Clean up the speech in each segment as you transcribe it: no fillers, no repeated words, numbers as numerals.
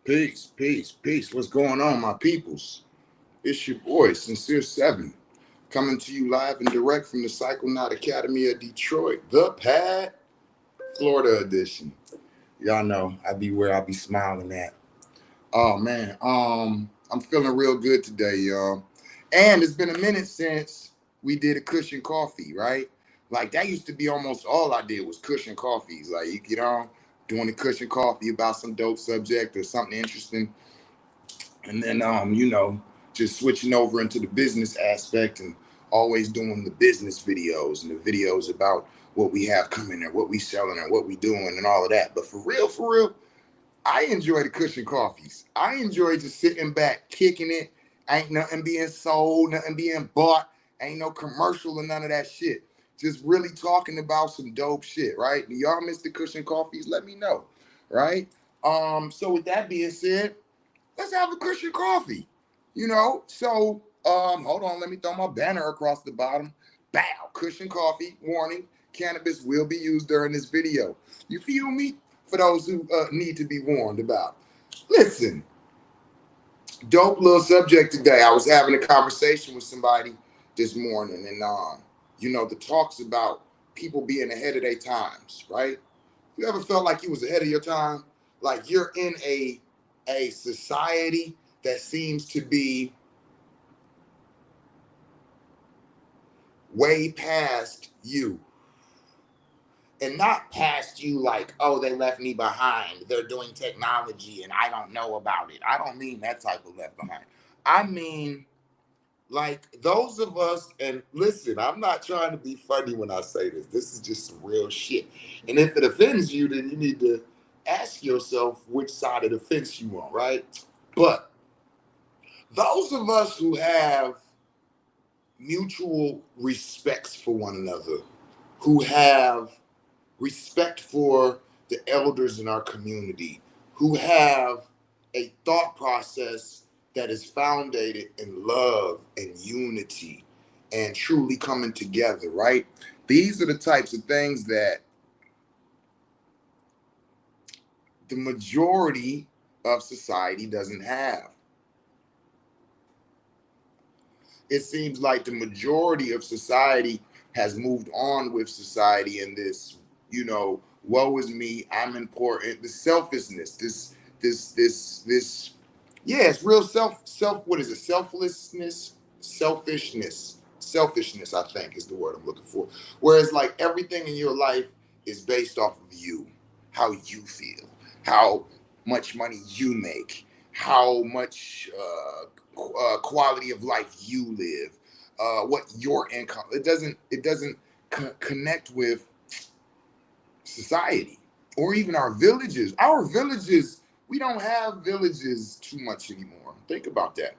Peace, peace, peace. What's going on, my peoples? It's your boy, Sincere Seven, coming to you live and direct from the Psychonaut Academy of Detroit, the Pad, Florida edition. Y'all know I be where I be smiling at. Oh man, I'm feeling real good today, y'all. And it's been a minute since we did a cushion coffee, right? Like that used to be almost all I did was cushion coffees. Like you get on doing a cushion coffee about some dope subject or something interesting, and then just switching over into the business aspect and always doing the business videos and the videos about what we have coming and what we selling and what we doing and all of that. But for real, I enjoy the cushion coffees. I enjoy just sitting back, kicking it. Ain't nothing being sold, nothing being bought. Ain't no commercial or none of that shit. Just really talking about some dope shit, right? Do y'all miss the cushion coffees? Let me know, right? So with that being said, let's have a cushion coffee. Hold on, let me throw my banner across the bottom. Bow, cushion coffee, warning, cannabis will be used during this video. You feel me? For those who need to be warned about. Listen, dope little subject today. I was having a conversation with somebody this morning, and the talks about people being ahead of their times, right? You ever felt like you was ahead of your time? Like you're in a society that seems to be way past you. And not past you like, oh, they left me behind. They're doing technology and I don't know about it. I don't mean that type of left behind. I mean, like those of us, and listen, I'm not trying to be funny when I say this. This is just some real shit. And if it offends you, then you need to ask yourself which side of the fence you on, right? But those of us who have mutual respects for one another, who have respect for the elders in our community, who have a thought process that is founded in love and unity and truly coming together, right? These are the types of things that the majority of society doesn't have. It seems like the majority of society has moved on with society in this, woe is me, I'm important, the selfishness, this, yeah, it's real what is it? Selfishness, I think is the word I'm looking for. Whereas like everything in your life is based off of you, how you feel, how much money you make, how much quality of life you live, what your income. It doesn't connect with society or even our villages. Our villages, we don't have villages too much anymore. Think about that.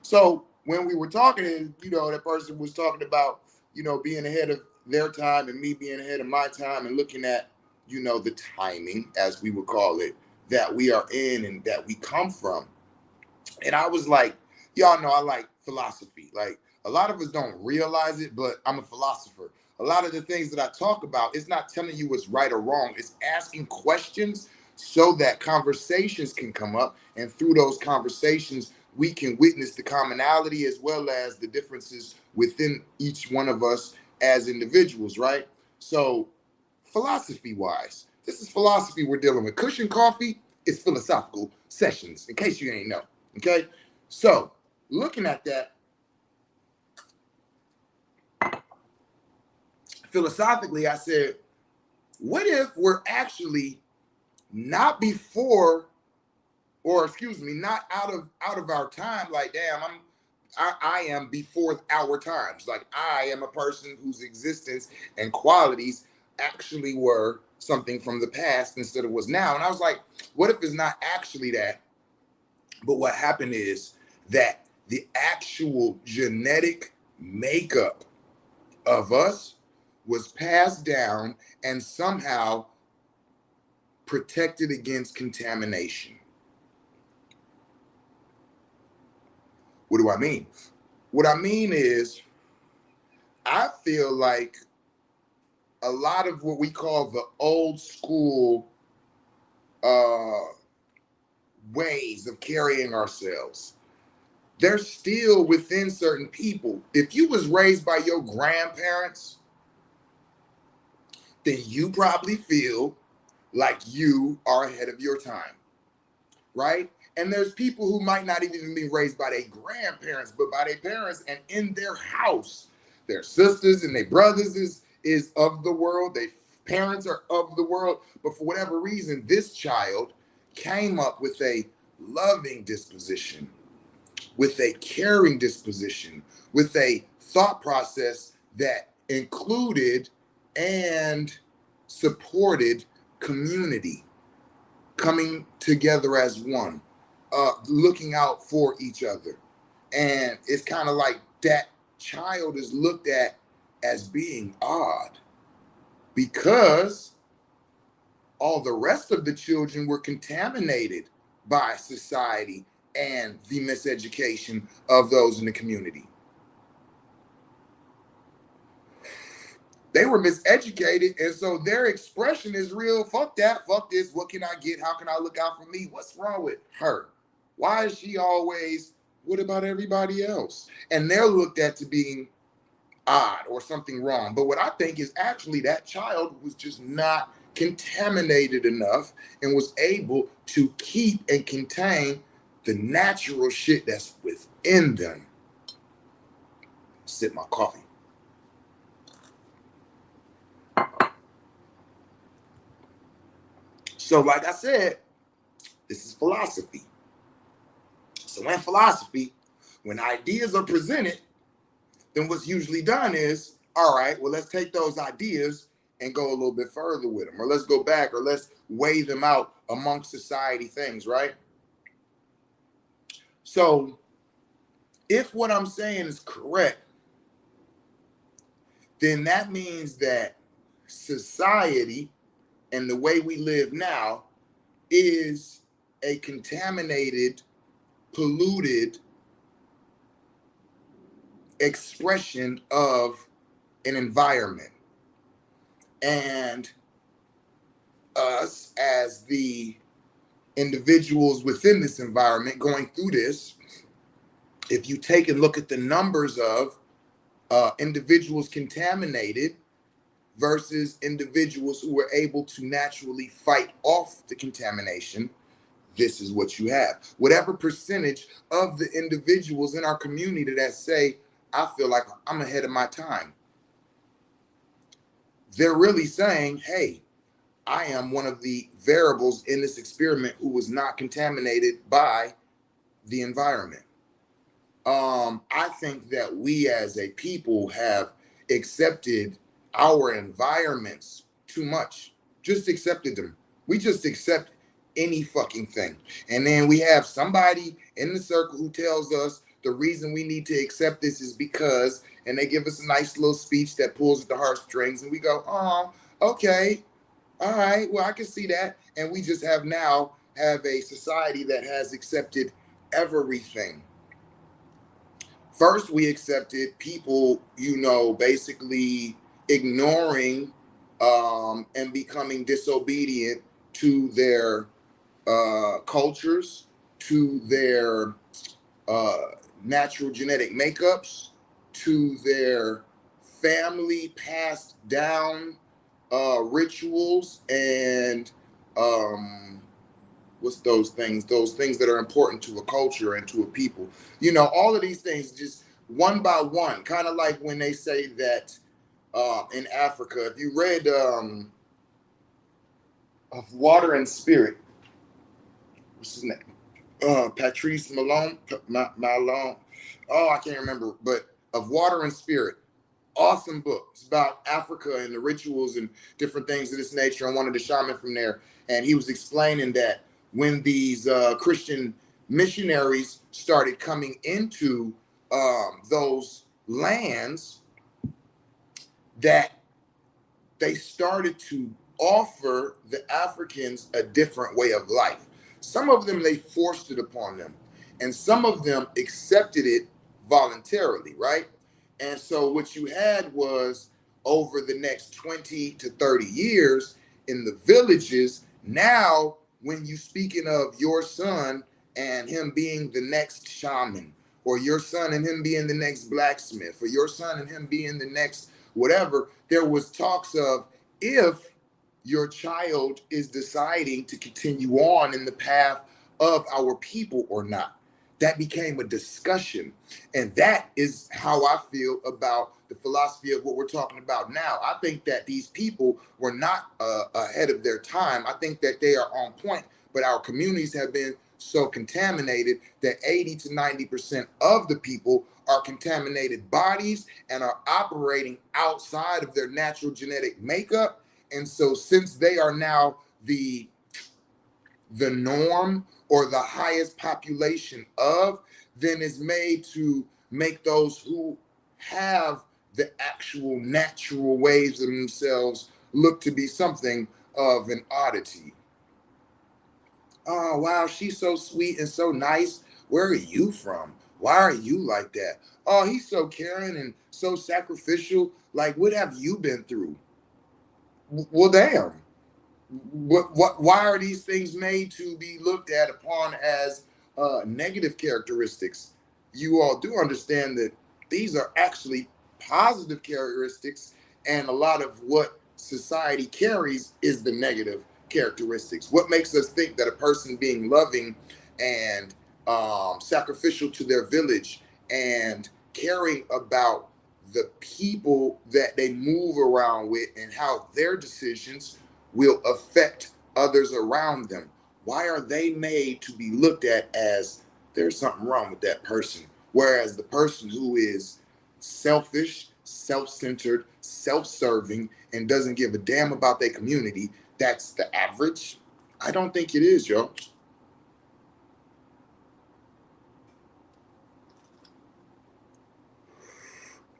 So when we were talking, and that person was talking about, being ahead of their time and me being ahead of my time and looking at, the timing, as we would call it, that we are in and that we come from. And I was like, y'all know I like philosophy. Like a lot of us don't realize it, but I'm a philosopher. A lot of the things that I talk about, it's not telling you what's right or wrong. It's asking questions so that conversations can come up. And through those conversations, we can witness the commonality as well as the differences within each one of us as individuals, right? So, philosophy wise, this is philosophy we're dealing with. Cushion Coffee is philosophical sessions, in case you ain't know. Okay, so looking at that philosophically, I said, what if we're actually not before, or excuse me, not out of our time? Like, damn, I am before our times. Like, I am a person whose existence and qualities actually were something from the past instead of what's now. And I was like, what if it's not actually that? But what happened is that the actual genetic makeup of us was passed down and somehow protected against contamination. What do I mean? What I mean is, I feel like a lot of what we call the old school uh, ways of carrying ourselves. They're still within certain people. If you was raised by your grandparents, then you probably feel like you are ahead of your time, right? And there's people who might not even be raised by their grandparents, but by their parents, and in their house, their sisters and their brothers is of the world. Their parents are of the world, but for whatever reason, this child came up with a loving disposition, with a caring disposition, with a thought process that included and supported community, coming together as one, looking out for each other. And it's kind of like that child is looked at as being odd because all the rest of the children were contaminated by society and the miseducation of those in the community. They were miseducated, and so their expression is real. Fuck that, fuck this. What can I get? How can I look out for me? What's wrong with her? Why is she always, what about everybody else? And they're looked at to being odd or something wrong. But what I think is actually that child was just not contaminated enough and was able to keep and contain the natural shit that's within them. Sip my coffee. So, like I said, this is philosophy. So in philosophy, when ideas are presented, then what's usually done is, all right, well, let's take those ideas and go a little bit further with them, or let's go back, or let's weigh them out amongst society things, right? So if what I'm saying is correct, then that means that society and the way we live now is a contaminated, polluted expression of an environment. And us as the individuals within this environment going through this, if you take and look at the numbers of individuals contaminated versus individuals who were able to naturally fight off the contamination, this is what you have. Whatever percentage of the individuals in our community that say, I feel like I'm ahead of my time, they're really saying, hey, I am one of the variables in this experiment who was not contaminated by the environment. I think that we as a people have accepted our environments too much. Just accepted them. We just accept any fucking thing. And then we have somebody in the circle who tells us the reason we need to accept this is because, and they give us a nice little speech that pulls at the heartstrings, and we go, oh, okay, all right, well, I can see that. And we just have a society that has accepted everything. First, we accepted people, basically ignoring and becoming disobedient to their cultures, to their natural genetic makeups, to their family passed down rituals and what's those things? Those things that are important to a culture and to a people. All of these things just one by one, kind of like when they say that in Africa, if you read of Water and Spirit, what's his name? Patrice Malone. Oh, I can't remember, but of Water and Spirit. Awesome book. It's about Africa and the rituals and different things of this nature. I wanted a shaman from there, and he was explaining that when these Christian missionaries started coming into those lands, that they started to offer the Africans a different way of life. Some of them, they forced it upon them, and some of them accepted it voluntarily, right? And so what you had was, over the next 20 to 30 years in the villages, now when you speaking of your son and him being the next shaman, or your son and him being the next blacksmith, or your son and him being the next whatever, there was talks of if your child is deciding to continue on in the path of our people or not. That became a discussion. And that is how I feel about the philosophy of what we're talking about now. I think that these people were not ahead of their time. I think that they are on point, but our communities have been so contaminated that 80 to 90% of the people are contaminated bodies and are operating outside of their natural genetic makeup. And so since they are now the norm or the highest population of, then is made to make those who have the actual natural ways of themselves look to be something of an oddity. Oh, wow, she's so sweet and so nice. Where are you from? Why are you like that? Oh, he's so caring and so sacrificial. Like, what have you been through? Well, damn. Why are these things made to be looked at upon as negative characteristics? You all do understand that these are actually positive characteristics, and a lot of what society carries is the negative characteristics. What makes us think that a person being loving and sacrificial to their village and caring about the people that they move around with and how their decisions will affect others around them? Why are they made to be looked at as there's something wrong with that person? Whereas the person who is selfish, self-centered, self-serving, and doesn't give a damn about their community, that's the average? I don't think it is, yo.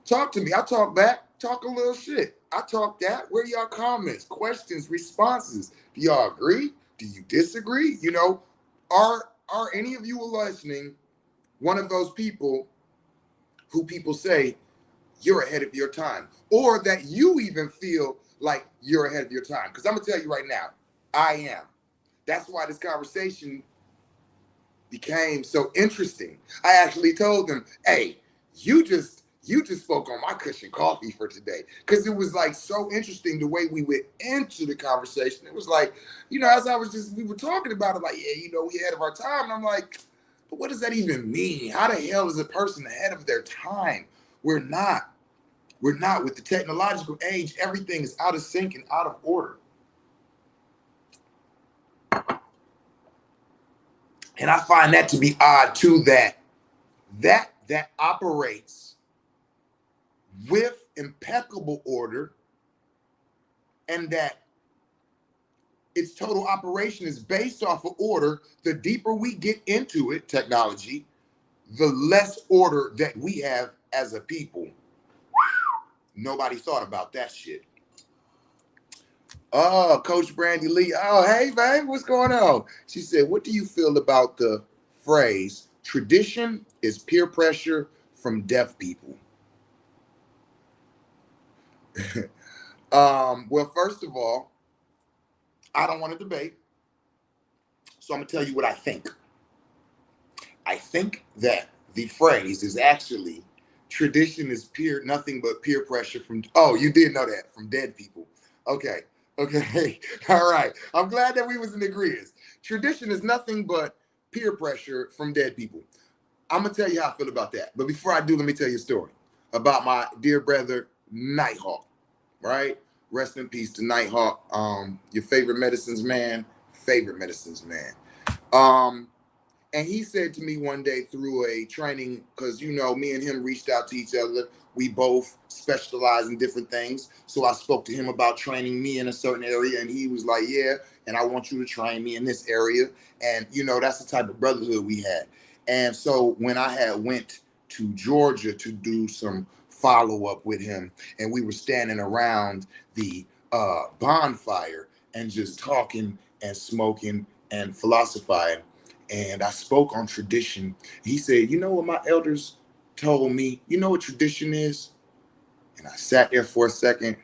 Talk to me. I talk back. Talk a little shit. I talk that. Where are y'all comments, questions, responses? Do y'all agree? Do you disagree? You know, are any of you listening one of those people who people say you're ahead of your time, or that you even feel like you're ahead of your time? Because I'm gonna tell you right now, I am. That's why this conversation became so interesting. I actually told them, hey, you just spoke on my Kush Koffee for today, because it was like so interesting the way we went into the conversation. It was like, as we were talking about it, like, yeah, we ahead of our time. And I'm like, but what does that even mean? How the hell is a person ahead of their time? We're not. We're not. With the technological age, everything is out of sync and out of order. And I find that to be odd too, that operates with impeccable order, and that its total operation is based off of order. The deeper we get into it, technology, the less order that we have as a people. Nobody thought about that shit. Oh, Coach Brandy Lee. Oh, hey, babe, what's going on? She said, what do you feel about the phrase, tradition is peer pressure from deaf people? Well, first of all, I don't want to debate, so I'm going to tell you what I think. I think that the phrase is actually, tradition is nothing but peer pressure from, oh, you did know that, from dead people. Okay. All right. I'm glad that we was in agreement. Tradition is nothing but peer pressure from dead people. I'm going to tell you how I feel about that. But before I do, let me tell you a story about my dear brother, Nighthawk, right? Rest in peace to Nighthawk. Your favorite medicines man. And he said to me one day through a training, because, me and him reached out to each other. We both specialize in different things. So I spoke to him about training me in a certain area. And he was like, yeah, and I want you to train me in this area. And, that's the type of brotherhood we had. And so when I had went to Georgia to do some follow-up with him, and we were standing around the bonfire and just talking and smoking and philosophizing, and I spoke on tradition. He said, you know what my elders told me? You know what tradition is? And I sat there for a second,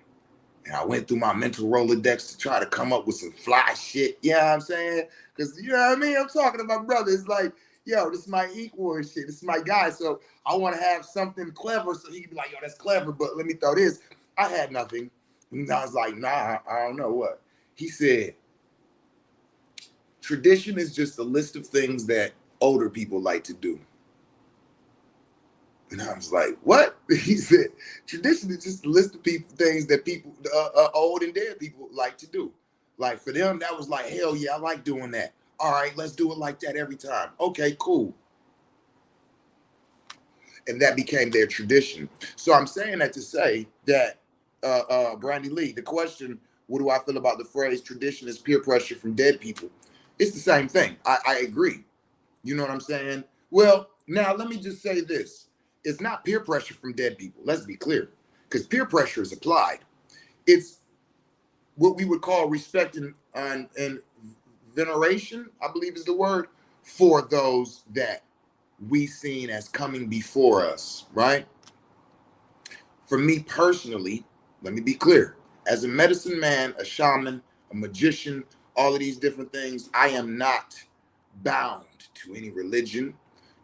And I went through my mental Rolodex to try to come up with some fly shit. You know what I'm saying? Because, you know what I mean? I'm talking to my brother. It's like, yo, this is my equal and shit. This is my guy. So I want to have something clever so he can be like, yo, that's clever, but let me throw this. I had nothing. And I was like, nah, I don't know what. He said, tradition is just a list of things that older people like to do. And I was like, what? He said, tradition is just a list of things that people, old and dead people like to do. Like for them, that was like, hell yeah, I like doing that. All right, let's do it like that every time. Okay, cool. And that became their tradition. So I'm saying that to say that, Brandy Lee, the question, what do I feel about the phrase tradition is peer pressure from dead people? It's the same thing. I agree. You know what I'm saying? Well, now let me just say this. It's not peer pressure from dead people. Let's be clear. Because peer pressure is applied. It's what we would call respect and veneration, I believe is the word, for those that we seen as coming before us, right? For me personally, let me be clear. As a medicine man, a shaman, a magician, all of these different things, I am not bound to any religion,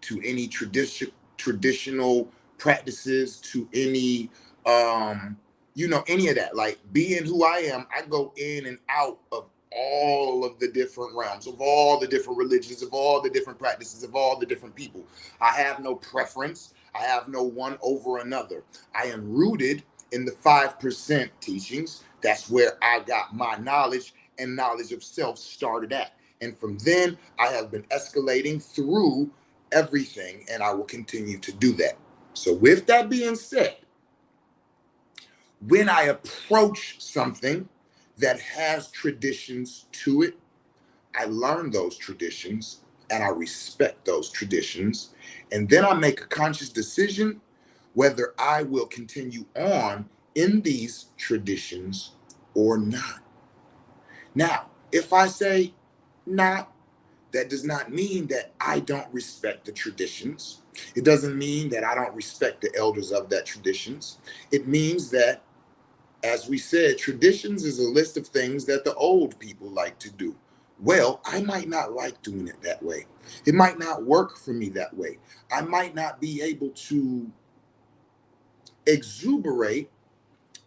to any traditional practices, to any any of that. Like being who I am, I go in and out of all of the different realms, of all the different religions, of all the different practices, of all the different people. I have no preference. I have no one over another. I am rooted in the 5% teachings. That's where I got my knowledge and knowledge of self started at. And from then, I have been escalating through everything, and I will continue to do that. So with that being said, when I approach something that has traditions to it, I learn those traditions and I respect those traditions. And then I make a conscious decision whether I will continue on in these traditions or not. Now, if I say not, that does not mean that I don't respect the traditions. It doesn't mean that I don't respect the elders of that traditions. It means that, as we said, traditions is a list of things that the old people like to do. Well, I might not like doing it that way. It might not work for me that way. I might not be able to exuberate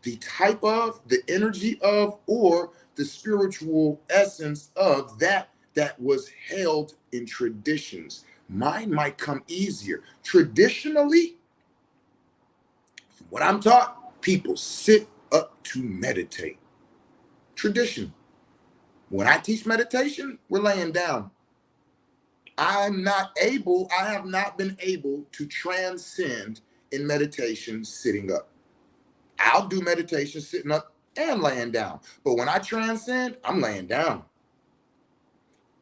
the type of, the energy of, or the spiritual essence of that was held in traditions. Mine might come easier. Traditionally, from what I'm taught, people sit up to meditate. Tradition. When I teach meditation, we're laying down. I have not been able to transcend in meditation sitting up. I'll do meditation sitting up and laying down. But when I transcend, I'm laying down.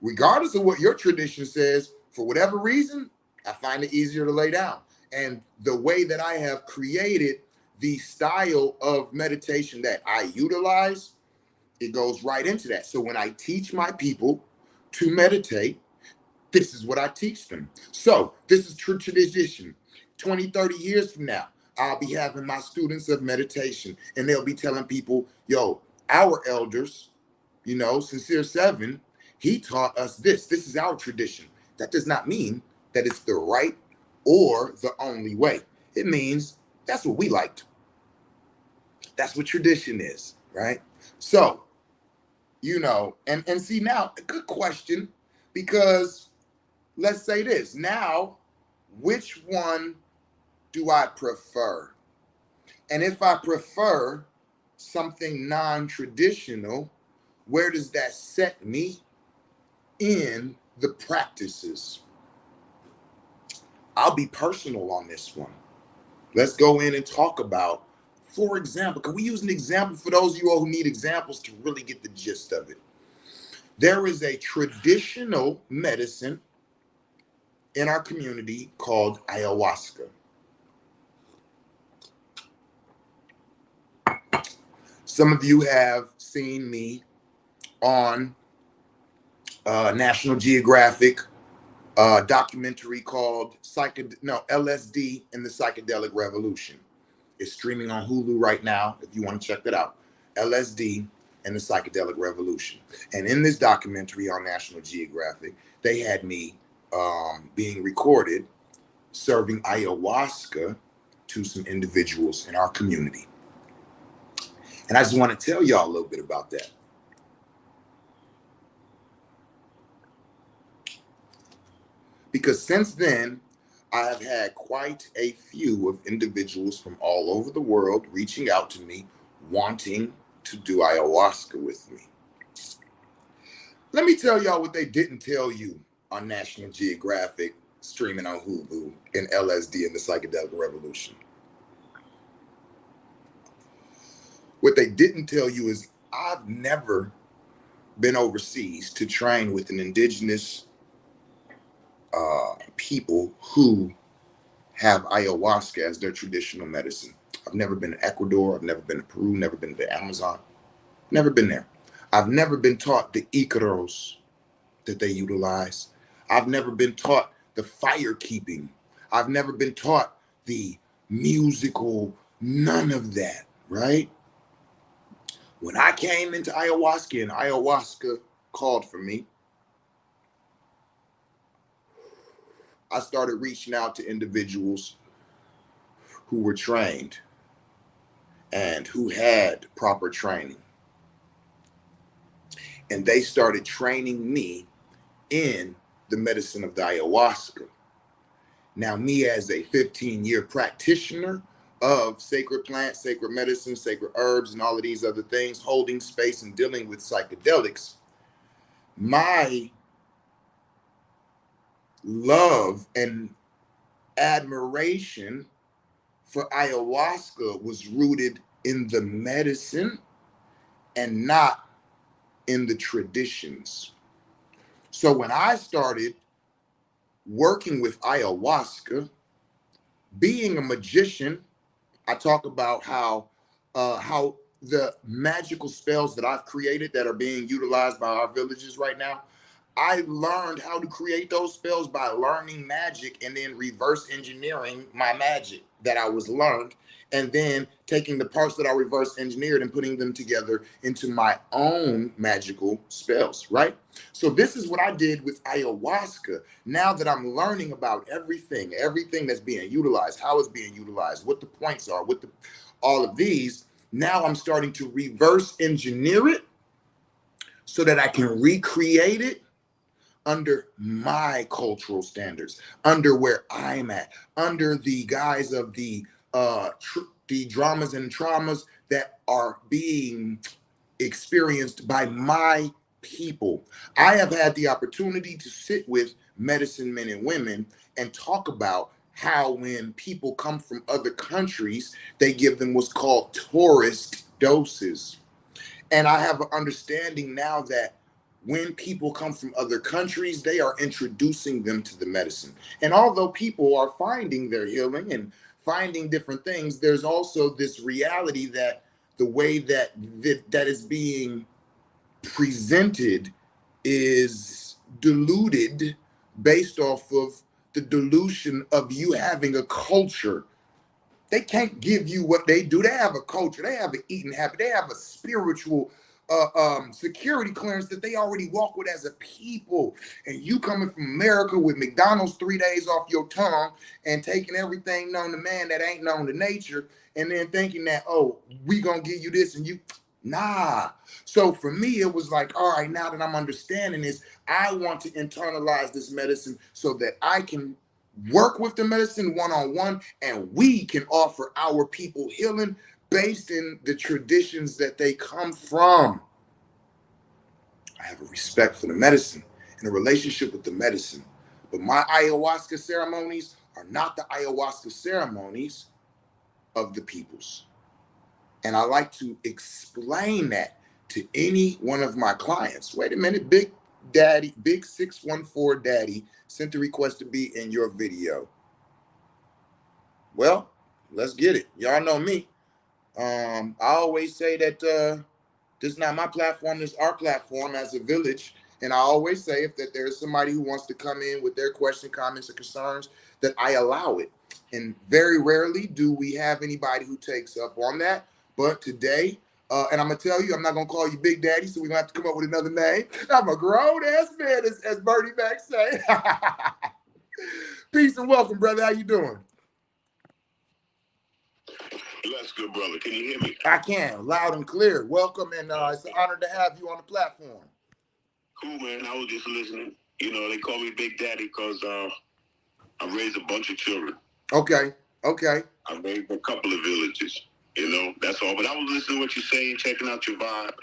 Regardless of what your tradition says, for whatever reason, I find it easier to lay down. And the way that I have created the style of meditation that I utilize, it goes right into that. So when I teach my people to meditate, this is what I teach them. So this is true tradition. 20, 30 years from now, I'll be having my students of meditation and they'll be telling people, yo, our elders, Sincere Seven, he taught us this. This is our tradition. That does not mean that it's the right or the only way. It means that's what we liked. That's what tradition is, right? So, and see now, a good question, because let's say this. Now, which one do I prefer? And if I prefer something non-traditional, where does that set me in the practices? I'll be personal on this one. Let's go in and talk about, for example, can we use an example for those of you all who need examples to really get the gist of it? There is a traditional medicine in our community called ayahuasca. Some of you have seen me on National Geographic documentary called LSD and the Psychedelic Revolution. It's streaming on Hulu right now if you want to check that out. LSD, and the psychedelic revolution. And in this documentary on National Geographic, they had me being recorded serving ayahuasca to some individuals in our community. And I just want to tell y'all a little bit about that. Because since then, I have had quite a few of individuals from all over the world reaching out to me, wanting to do ayahuasca with me. Let me tell y'all what they didn't tell you on National Geographic, streaming on Hulu, and LSD and the psychedelic revolution. What they didn't tell you is I've never been overseas to train with an indigenous people who have ayahuasca as their traditional medicine. I've never been to Ecuador. I've never been to Peru. Never been to the Amazon. Never been there. I've never been taught the Icaros that they utilize. I've never been taught the fire keeping. I've never been taught the musical, none of that, right? When I came into ayahuasca and ayahuasca called for me, I started reaching out to individuals who were trained and who had proper training. And they started training me in the medicine of the ayahuasca. Now, me as a 15-year practitioner of sacred plants, sacred medicine, sacred herbs, and all of these other things, holding space and dealing with psychedelics, my love and admiration for ayahuasca was rooted in the medicine and not in the traditions. So when I started working with ayahuasca, being a magician, I talk about how the magical spells that I've created that are being utilized by our villages right now, I learned how to create those spells by learning magic and then reverse engineering my magic that I was learned, and then taking the parts that I reverse engineered and putting them together into my own magical spells, right? So this is what I did with ayahuasca. Now that I'm learning about everything that's being utilized, how it's being utilized, what the points are, all of these, now I'm starting to reverse engineer it so that I can recreate it under my cultural standards, under where I'm at, under the guise of the dramas and traumas that are being experienced by my people. I have had the opportunity to sit with medicine men and women and talk about how when people come from other countries, they give them what's called tourist doses. And I have an understanding now that when people come from other countries, they are introducing them to the medicine. And although people are finding their healing and finding different things, there's also this reality that the way that is being presented is diluted based off of the dilution of you having a culture. They can't give you what they do. They have a culture. They have an eating habit. They have a spiritual security clearance that they already walk with as a people. And you coming from America with McDonald's 3 days off your tongue and taking everything known to man that ain't known to nature, and then thinking that, oh, we gonna give you this and you, nah. So for me, it was like, all right, now that I'm understanding this, I want to internalize this medicine so that I can work with the medicine one-on-one, and we can offer our people healing based in the traditions that they come from. I have a respect for the medicine and a relationship with the medicine, but my ayahuasca ceremonies are not the ayahuasca ceremonies of the peoples. And I like to explain that to any one of my clients. Wait a minute, Big 614 Daddy sent the request to be in your video. Well, let's get it. Y'all know me. I always say that this is not my platform, this is our platform as a village. And I always say if that there's somebody who wants to come in with their question, comments, or concerns, that I allow it. And very rarely do we have anybody who takes up on that. But today, And I'm going to tell you, I'm not going to call you Big Daddy, so we're going to have to come up with another name. I'm a grown-ass man, as Bernie Mac say. Peace and welcome, brother. How you doing? That's good, brother. Can you hear me? I can, loud and clear. Welcome, and it's an honor to have you on the platform. Cool, man. I was just listening. You know, they call me Big Daddy because I raised a bunch of children. Okay. I raised a couple of villages. You know, that's all. But I was listening to what you're saying, checking out your vibe.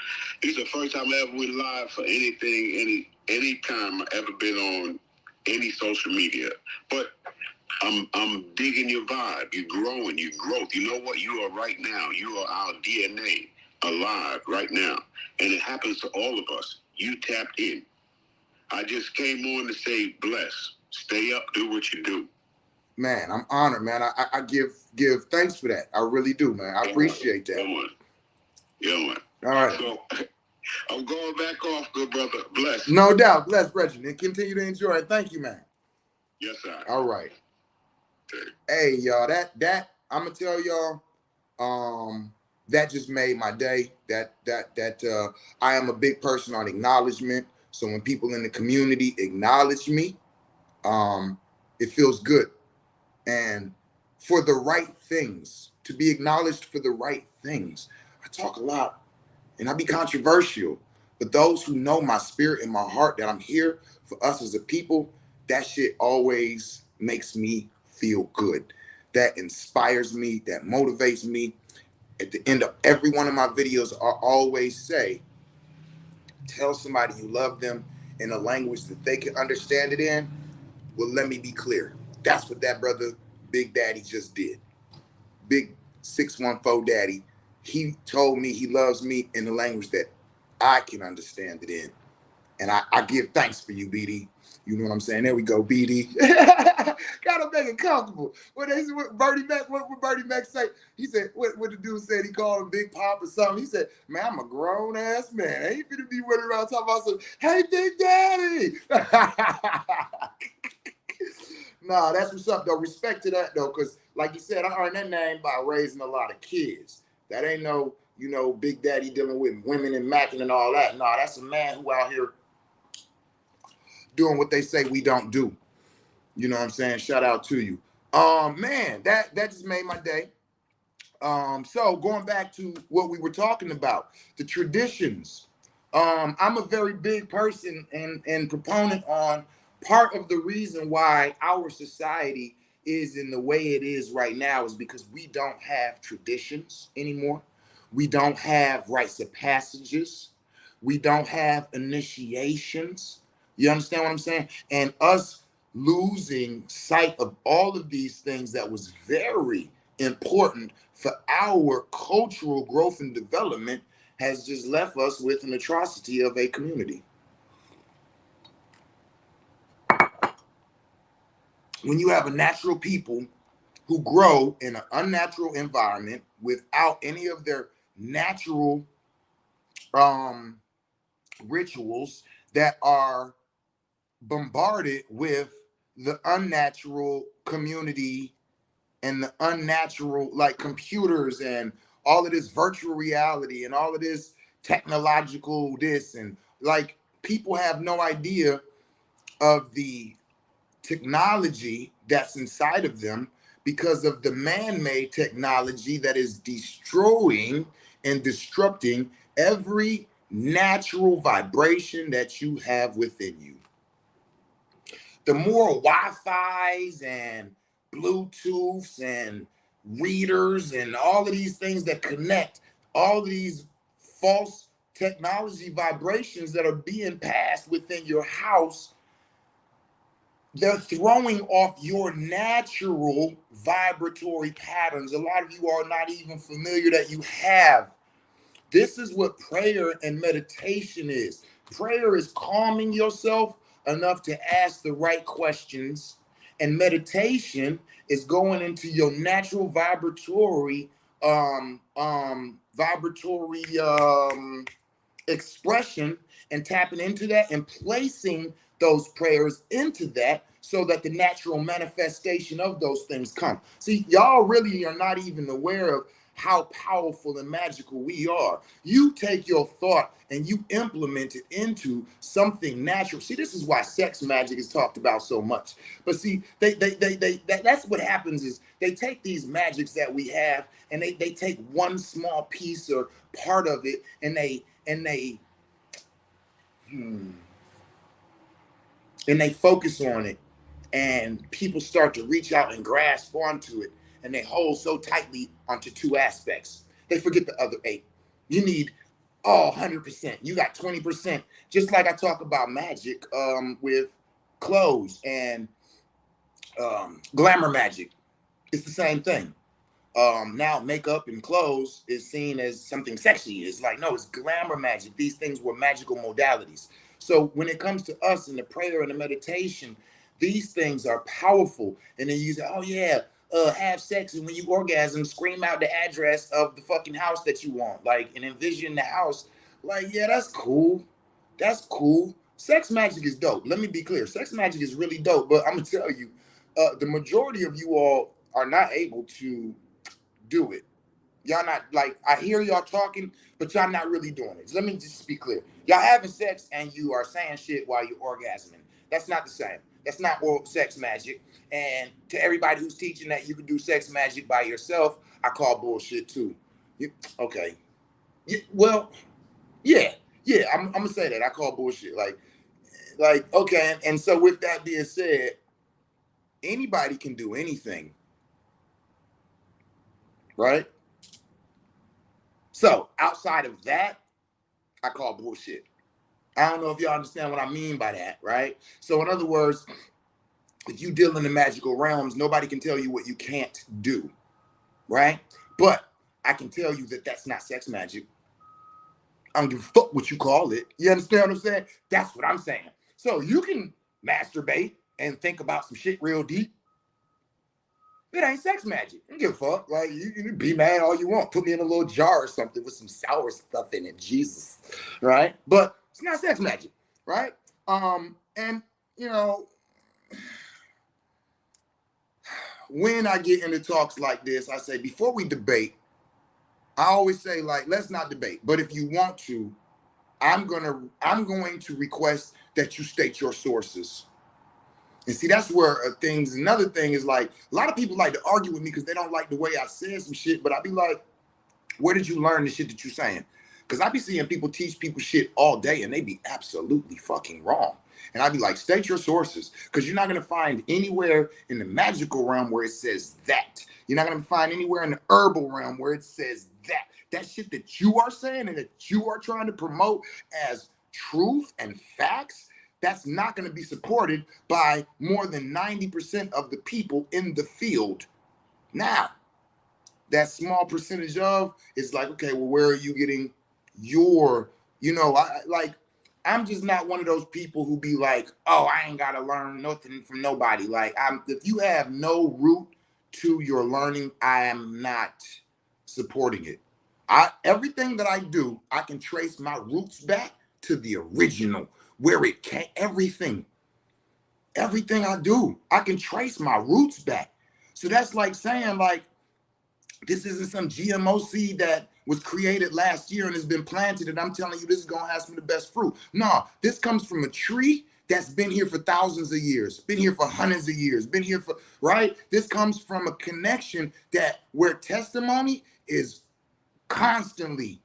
This is the first time I ever went live for anything, any time I ever been on any social media. But I'm digging your vibe. You're growing, your growth. You know what you are right now? You are our DNA alive right now. And it happens to all of us. You tapped in. I just came on to say bless. Stay up, do what you do. Man, I'm honored, man. I give thanks for that. I really do, man. I appreciate that. Yeah, man. All right. So I'm going back off, good brother. Bless. No doubt. Bless, Reggie. And continue to enjoy it. Thank you, man. Yes, sir. All right. Okay. Hey, y'all, that I'm gonna tell y'all, that just made my day. That I am a big person on acknowledgement. So when people in the community acknowledge me, it feels good. And for the right things, to be acknowledged for the right things. I talk a lot and I be controversial, but those who know my spirit and my heart that I'm here for us as a people, that shit always makes me feel good. That inspires me, that motivates me. At the end of every one of my videos, I always say, tell somebody you love them in a language that they can understand it in. Well, let me be clear. That's what that brother Big Daddy just did. Big 614 Daddy. He told me he loves me in the language that I can understand it in. And I give thanks for you, BD. You know what I'm saying? There we go, BD. Gotta make it comfortable. What Bernie Mac say? He said, what the dude said, he called him Big Pop or something. He said, man, I'm a grown ass man. I ain't finna be running around talking about some, hey, Big Daddy. Nah, that's what's up, though. Respect to that, though, because like you said, I earned that name by raising a lot of kids. That ain't no, Big Daddy dealing with women and macking and all that. Nah, that's a man who out here doing what they say we don't do. You know what I'm saying? Shout out to you. Man, that just made my day. So going back to what we were talking about, the traditions. I'm a very big person and proponent on part of the reason why our society is in the way it is right now is because we don't have traditions anymore. We don't have rites of passages. We don't have initiations. You understand what I'm saying? And us losing sight of all of these things that was very important for our cultural growth and development has just left us with an atrocity of a community. When you have a natural people who grow in an unnatural environment without any of their natural rituals that are bombarded with the unnatural community and the unnatural, like computers and all of this virtual reality and all of this technological this, and like people have no idea of the technology that's inside of them because of the man-made technology that is destroying and disrupting every natural vibration that you have within you. The more Wi-Fi's and Bluetooths and readers and all of these things that connect all of these false technology vibrations that are being passed within your house, they're throwing off your natural vibratory patterns. A lot of you are not even familiar that you have. This is what prayer and meditation is. Prayer is calming yourself enough to ask the right questions, and meditation is going into your natural vibratory expression and tapping into that and placing those prayers into that so that the natural manifestation of those things come. See, y'all really are not even aware of how powerful and magical we are. You take your thought and you implement it into something natural. See, this is why sex magic is talked about so much. But see, that's what happens is they take these magics that we have and they take one small piece or part of it and they focus on it, and people start to reach out and grasp onto it, and they hold so tightly onto two aspects. They forget the other eight. You need all 100%. You got 20%. Just like I talk about magic with clothes and glamour magic. It's the same thing. Now makeup and clothes is seen as something sexy. It's like, no, it's glamour magic. These things were magical modalities. So when it comes to us in the prayer and the meditation, these things are powerful. And then you say, oh yeah, have sex, and when you orgasm, scream out the address of the fucking house that you want, like, and envision the house. Like, yeah, that's cool. That's cool. Sex magic is dope. Let me be clear. Sex magic is really dope, but I'm gonna tell you, the majority of you all are not able to do it. Y'all not, like, I hear y'all talking, but y'all not really doing it. Let me just be clear. Y'all having sex and you are saying shit while you're orgasming. That's not the same. That's not oral sex magic. And to everybody who's teaching that you can do sex magic by yourself, I call bullshit too. Okay. Well, yeah. Yeah, I'm gonna say that. I call bullshit. Like, okay. And so with that being said, anybody can do anything, right? So outside of that, I call bullshit. I don't know if y'all understand what I mean by that, right? So in other words, if you deal in the magical realms, nobody can tell you what you can't do, right? But I can tell you that that's not sex magic. I don't give a fuck what you call it. You understand what I'm saying? That's what I'm saying. So you can masturbate and think about some shit real deep. It ain't sex magic. I don't give a fuck. Like, you can be mad all you want. Put me in a little jar or something with some sour stuff in it. Jesus. Right? But it's not sex magic. Right? And you know, when I get into talks like this, I say, before we debate, I always say, like, let's not debate. But if you want to, I'm going to request that you state your sources. And see, that's where another thing is, like, a lot of people like to argue with me because they don't like the way I said some shit. But I be like, where did you learn the shit that you're saying? Because I be seeing people teach people shit all day and they be absolutely fucking wrong. And I'd be like, state your sources, because you're not going to find anywhere in the magical realm where it says that. You're not going to find anywhere in the herbal realm where it says that. That shit that you are saying and that you are trying to promote as truth and facts, that's not going to be supported by more than 90% of the people in the field. Now, that small percentage of is like, okay, well, where are you getting your, I'm just not one of those people who be like, oh, I ain't got to learn nothing from nobody. Like, if you have no root to your learning, I am not supporting it. Everything that I do, I can trace my roots back to the original, where it came. Everything I do, I can trace my roots back. So that's like saying, like, this isn't some GMO seed that was created last year and has been planted, and I'm telling you this is going to have some of the best fruit. No, this comes from a tree that's been here for thousands of years, been here for hundreds of years, been here for, right? This comes from a connection where testimony is constantly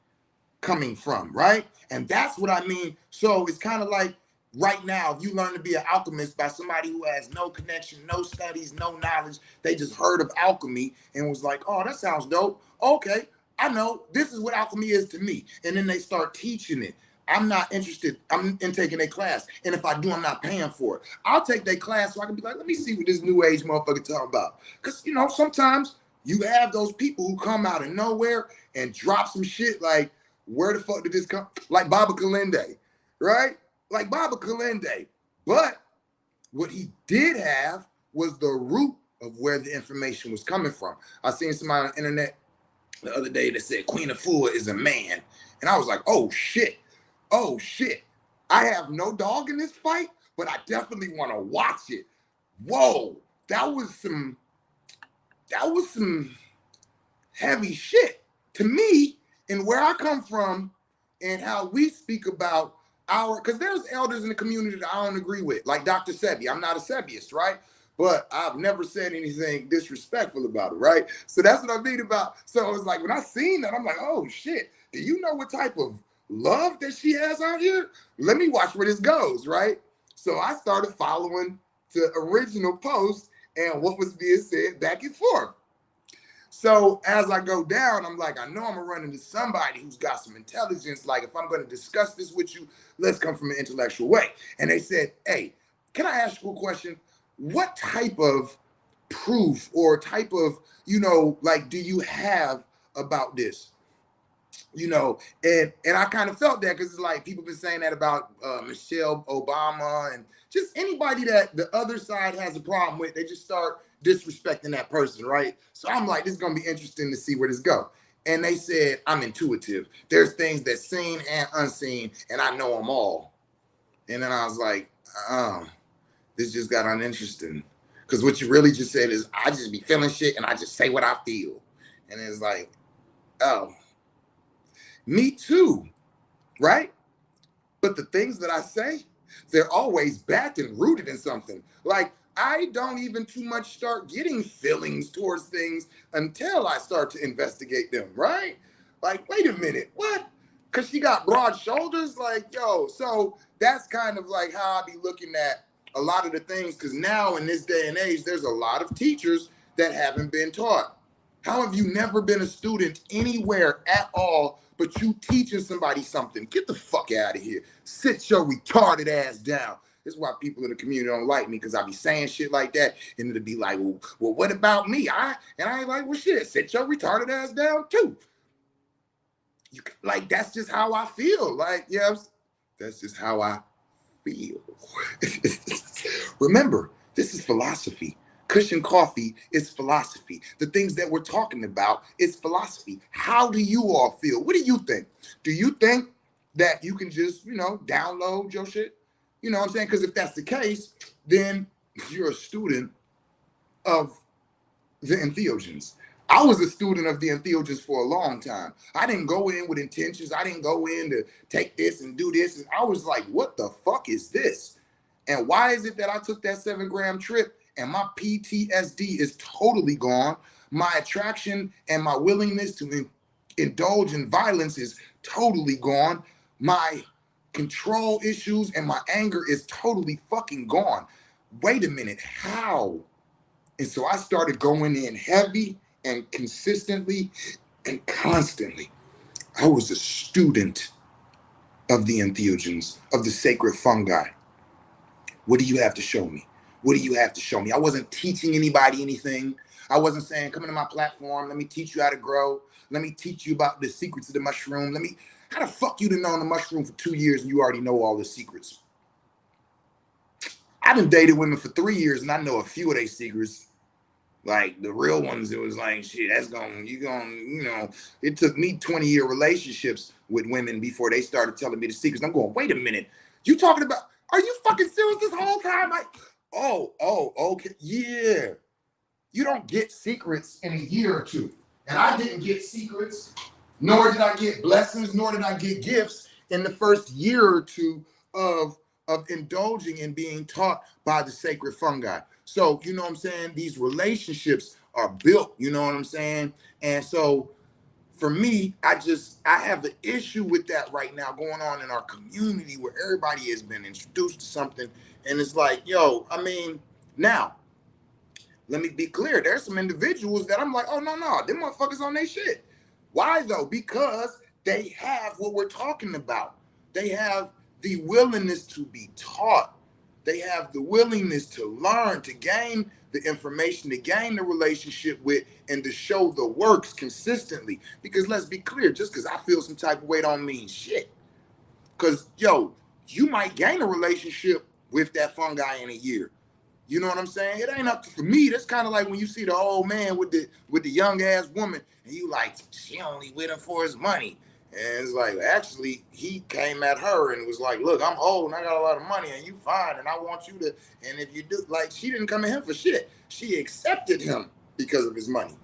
coming from, right? And that's what I mean. So it's kind of like, right now, if you learn to be an alchemist by somebody who has no connection, no studies, no knowledge, they just heard of alchemy and was like, oh, that sounds dope. Okay, I know, this is what alchemy is to me. And then they start teaching it. I'm not interested. I'm in taking a class. And if I do, I'm not paying for it. I'll take their class so I can be like, let me see what this new age motherfucker talking about. Because, sometimes you have those people who come out of nowhere and drop some shit like, where the fuck did this come? Like Baba Kalende, right? Like Baba Kalende. But what he did have was the root of where the information was coming from. I seen somebody on the internet the other day that said Queen Afua is a man. And I was like, oh shit. Oh shit. I have no dog in this fight, but I definitely want to watch it. Whoa. That was some heavy shit. to me, and where I come from, and how we speak about because there's elders in the community that I don't agree with, like Dr. Sebi. I'm not a Sebiist, right? But I've never said anything disrespectful about it, right? So that's what I mean about. So it was like when I seen that, I'm like, oh shit, do you know what type of love that she has out here? Let me watch where this goes, right? So I started following the original post and what was being said back and forth. So as I go down, I'm like, I know I'm gonna run into somebody who's got some intelligence. Like, if I'm gonna discuss this with you, let's come from an intellectual way. And they said, hey, can I ask you a question? What type of proof or type of, like, do you have about this? And I kind of felt that because it's like people been saying that about Michelle Obama and just anybody that the other side has a problem with, they just start disrespecting that person, right? So I'm like, this is gonna be interesting to see where this go. And they said, I'm intuitive. There's things that's seen and unseen, and I know them all. And then I was like, this just got uninteresting. Because what you really just said is, I just be feeling shit and I just say what I feel. And it's like, oh, me too, right? But the things that I say, they're always backed and rooted in something. Like, I don't even too much start getting feelings towards things until I start to investigate them, right? Like, wait a minute, what? Because she got broad shoulders? Like, yo, so that's kind of like how I be looking at a lot of the things, because now in this day and age, there's a lot of teachers that haven't been taught. How have you never been a student anywhere at all, but you teaching somebody something? Get the fuck out of here. Sit your retarded ass down. This is why people in the community don't like me, because I be saying shit like that, and it'll be like, well, what about me? I ain't like, well, shit, sit your retarded ass down too. Like, that's just how I feel. Like, yeah, that's just how I feel. Remember, this is philosophy. Kush Koffee is philosophy. The things that we're talking about is philosophy. How do you all feel? What do you think? Do you think that you can just, download your shit? You know what I'm saying? Because if that's the case, then you're a student of the entheogens. I was a student of the entheogens for a long time. I didn't go in with intentions. I didn't go in to take this and do this. And I was like, what the fuck is this? And why is it that I took that 7-gram trip and my PTSD is totally gone? My attraction and my willingness to indulge in violence is totally gone. My control issues and my anger is totally fucking gone. Wait a minute, how? And so I started going in heavy and consistently and constantly. I was a student of the entheogens, of the sacred fungi. What do you have to show me? What do you have to show me? I wasn't teaching anybody anything. I wasn't saying, come into my platform, let me teach you how to grow. Let me teach you about the secrets of the mushroom. How the fuck you done known the mushroom for 2 years and you already know all the secrets? I done dated women for 3 years and I know a few of their secrets. Like the real ones, it was like, shit, it took me 20-year relationships with women before they started telling me the secrets. I'm going, wait a minute. You talking about, are you fucking serious this whole time? Like, okay, yeah. You don't get secrets in a year or two. And I didn't get secrets, nor did I get blessings, nor did I get gifts in the first year or two of indulging in being taught by the sacred fungi. So, you know what I'm saying? These relationships are built, you know what I'm saying? And so for me, I have an issue with that right now going on in our community where everybody has been introduced to something. And it's like, now, let me be clear. There's some individuals that I'm like, oh, no, them motherfuckers on their shit. Why though? Because they have what we're talking about. They have the willingness to be taught. They have the willingness to learn, to gain the information, to gain the relationship with, and to show the works consistently. Because let's be clear, just because I feel some type of way don't mean shit. Because, you might gain a relationship with that fungi in a year. You know what I'm saying? It ain't up to, for me. That's kind of like when you see the old man with the young ass woman, and you like, she only with him for his money. And it's like, actually, he came at her and was like, look, I'm old and I got a lot of money and you fine and I want you to, and if you do, like, she didn't come at him for shit. She accepted him because of his money.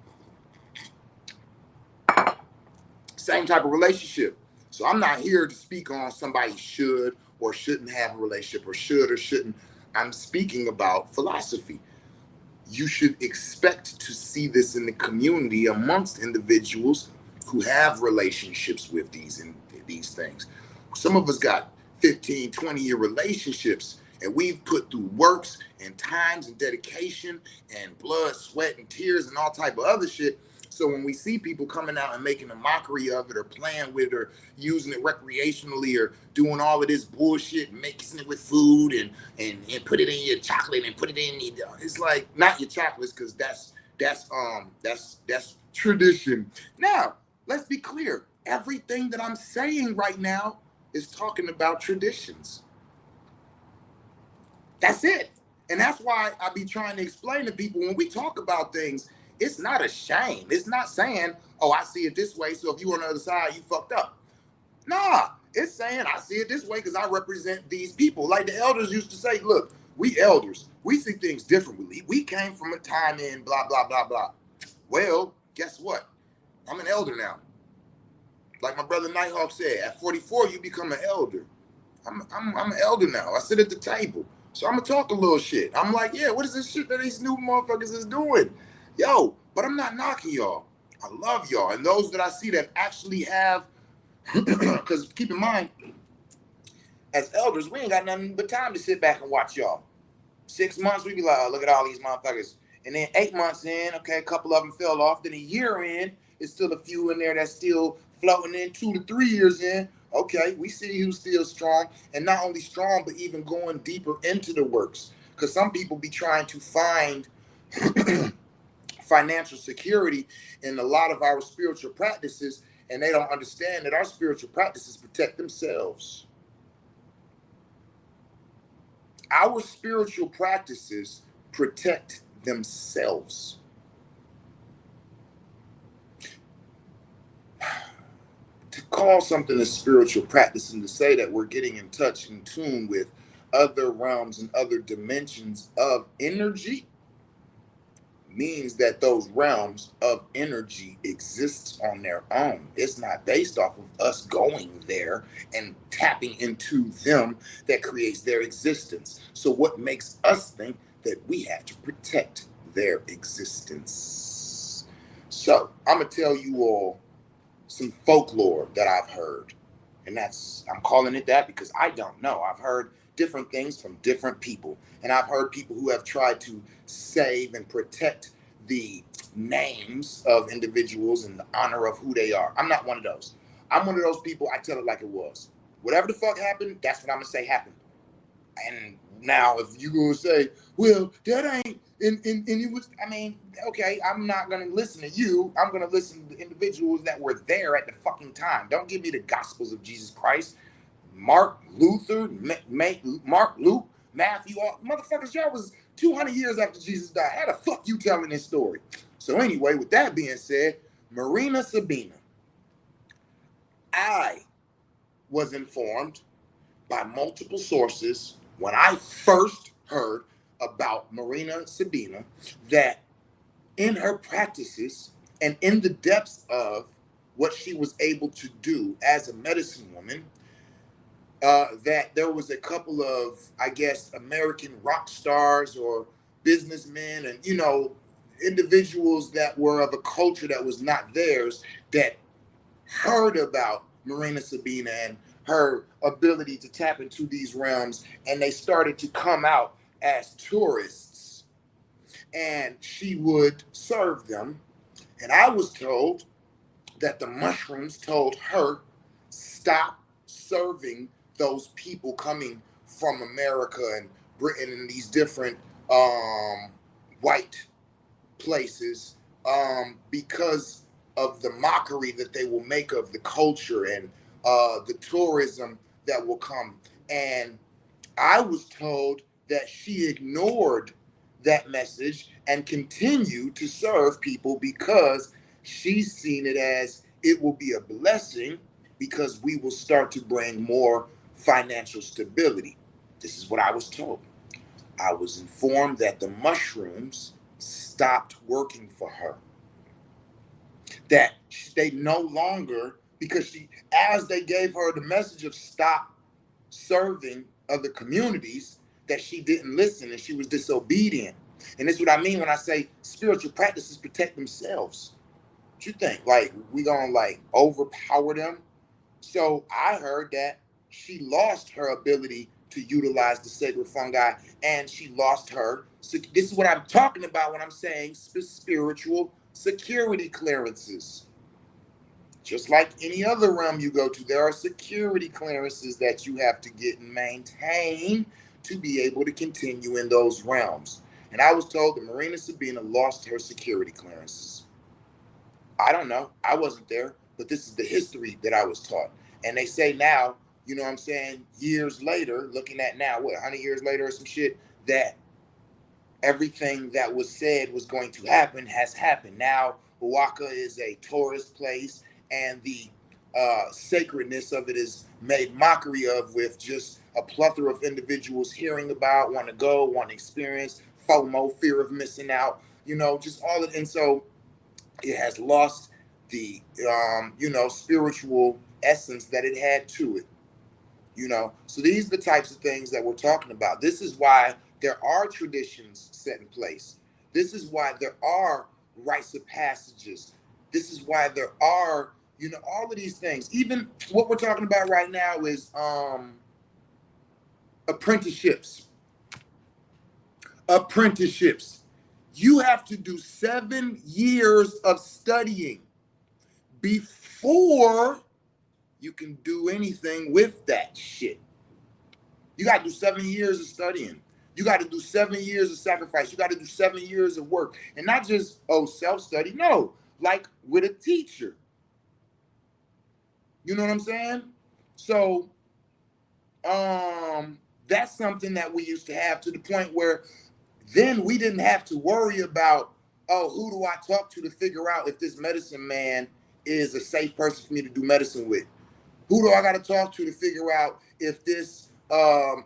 Same type of relationship. So I'm not here to speak on somebody should or shouldn't have a relationship or should or shouldn't. I'm speaking about philosophy. You should expect to see this in the community amongst individuals who have relationships with these things. Some of us got 15, 20-year relationships, and we've put through works and times and dedication and blood, sweat, and tears and all type of other shit. So when we see people coming out and making a mockery of it or playing with it or using it recreationally or doing all of this bullshit, mixing it with food and put it in your chocolate and put it in your, it's like not your chocolates, because that's tradition. Now, let's be clear. Everything that I'm saying right now is talking about traditions. That's it. And that's why I be trying to explain to people when we talk about things, it's not a shame. It's not saying, oh, I see it this way, so if you on the other side, you fucked up. Nah, it's saying I see it this way because I represent these people. Like the elders used to say, look, we elders, we see things differently. We came from a time in blah, blah, blah, blah. Well, guess what? I'm an elder now. Like my brother Nighthawk said, at 44, you become an elder. I'm an elder now. I sit at the table. So I'm going to talk a little shit. I'm like, yeah, what is this shit that these new motherfuckers is doing? Yo, but I'm not knocking y'all. I love y'all. And those that I see that actually have, because keep in mind, as elders, we ain't got nothing but time to sit back and watch y'all. 6 months, we be like, oh, look at all these motherfuckers. And then 8 months in, okay, a couple of them fell off. Then a year in, it's still a few in there that's still floating in. 2 to 3 years in, okay, we see who's still strong. And not only strong, but even going deeper into the works. Because some people be trying to find financial security in a lot of our spiritual practices, and they don't understand that our spiritual practices protect themselves. Our spiritual practices protect themselves. To call something a spiritual practice and to say that we're getting in touch, in tune with other realms and other dimensions of energy means that those realms of energy exist on their own. It's not based off of us going there and tapping into them that creates their existence. So what makes us think that we have to protect their existence? So I'm gonna tell you all some folklore that I've heard. And I'm calling it that because I don't know. I've heard different things from different people. And I've heard people who have tried to save and protect the names of individuals and the honor of who they are. I'm not one of those. I'm one of those people, I tell it like it was. Whatever the fuck happened, that's what I'm going to say happened. And now if you going to say, well, that ain't, and it was, I mean, okay, I'm not going to listen to you. I'm going to listen to the individuals that were there at the fucking time. Don't give me the Gospels of Jesus Christ. Mark, Luther, Mark, Luke, Matthew, all motherfuckers, y'all was 200 years after Jesus died. How the fuck you telling this story? So anyway, with that being said, Marina Sabina, I was informed by multiple sources when I first heard about Marina Sabina that in her practices and in the depths of what she was able to do as a medicine woman, that there was a couple of, I guess, American rock stars or businessmen and, you know, individuals that were of a culture that was not theirs that heard about Marina Sabina and her ability to tap into these realms, and they started to come out as tourists, and she would serve them. And I was told that the mushrooms told her, stop serving those people coming from America and Britain and these different white places, because of the mockery that they will make of the culture and the tourism that will come. And I was told that she ignored that message and continued to serve people because she's seen it as it will be a blessing because we will start to bring more financial stability. This is what I was told. I was informed that the mushrooms stopped working for her, that they no longer because as they gave her the message of stop serving other communities, that she didn't listen and she was disobedient. And that's what I mean when I say spiritual practices protect themselves. What you think? Like, we gonna like overpower them? So I heard that she lost her ability to utilize the sacred fungi, and she lost her. So this is what I'm talking about when I'm saying spiritual security clearances. Just like any other realm you go to, there are security clearances that you have to get and maintain to be able to continue in those realms. And I was told that Marina Sabina lost her security clearances. I don't know. I wasn't there, but this is the history that I was taught. And they say now, you know what I'm saying, years later, looking at now, what, 100 years later or some shit, that everything that was said was going to happen has happened. Now, Oaxaca is a tourist place, and the sacredness of it is made mockery of, with just a plethora of individuals hearing about, want to go, want to experience, FOMO, fear of missing out, you know, just all of it. And so it has lost the, spiritual essence that it had to it. You know, so these are the types of things that we're talking about. This is why there are traditions set in place. This is why there are rites of passages. This is why there are, all of these things. Even what we're talking about right now is apprenticeships. Apprenticeships. You have to do 7 years of studying before you can do anything with that shit. You got to do 7 years of studying. You got to do 7 years of sacrifice. You got to do 7 years of work. And not just, self-study. No, like with a teacher. You know what I'm saying? So, that's something that we used to have, to the point where then we didn't have to worry about, who do I talk to figure out if this medicine man is a safe person for me to do medicine with? Who do I got to talk to figure out if this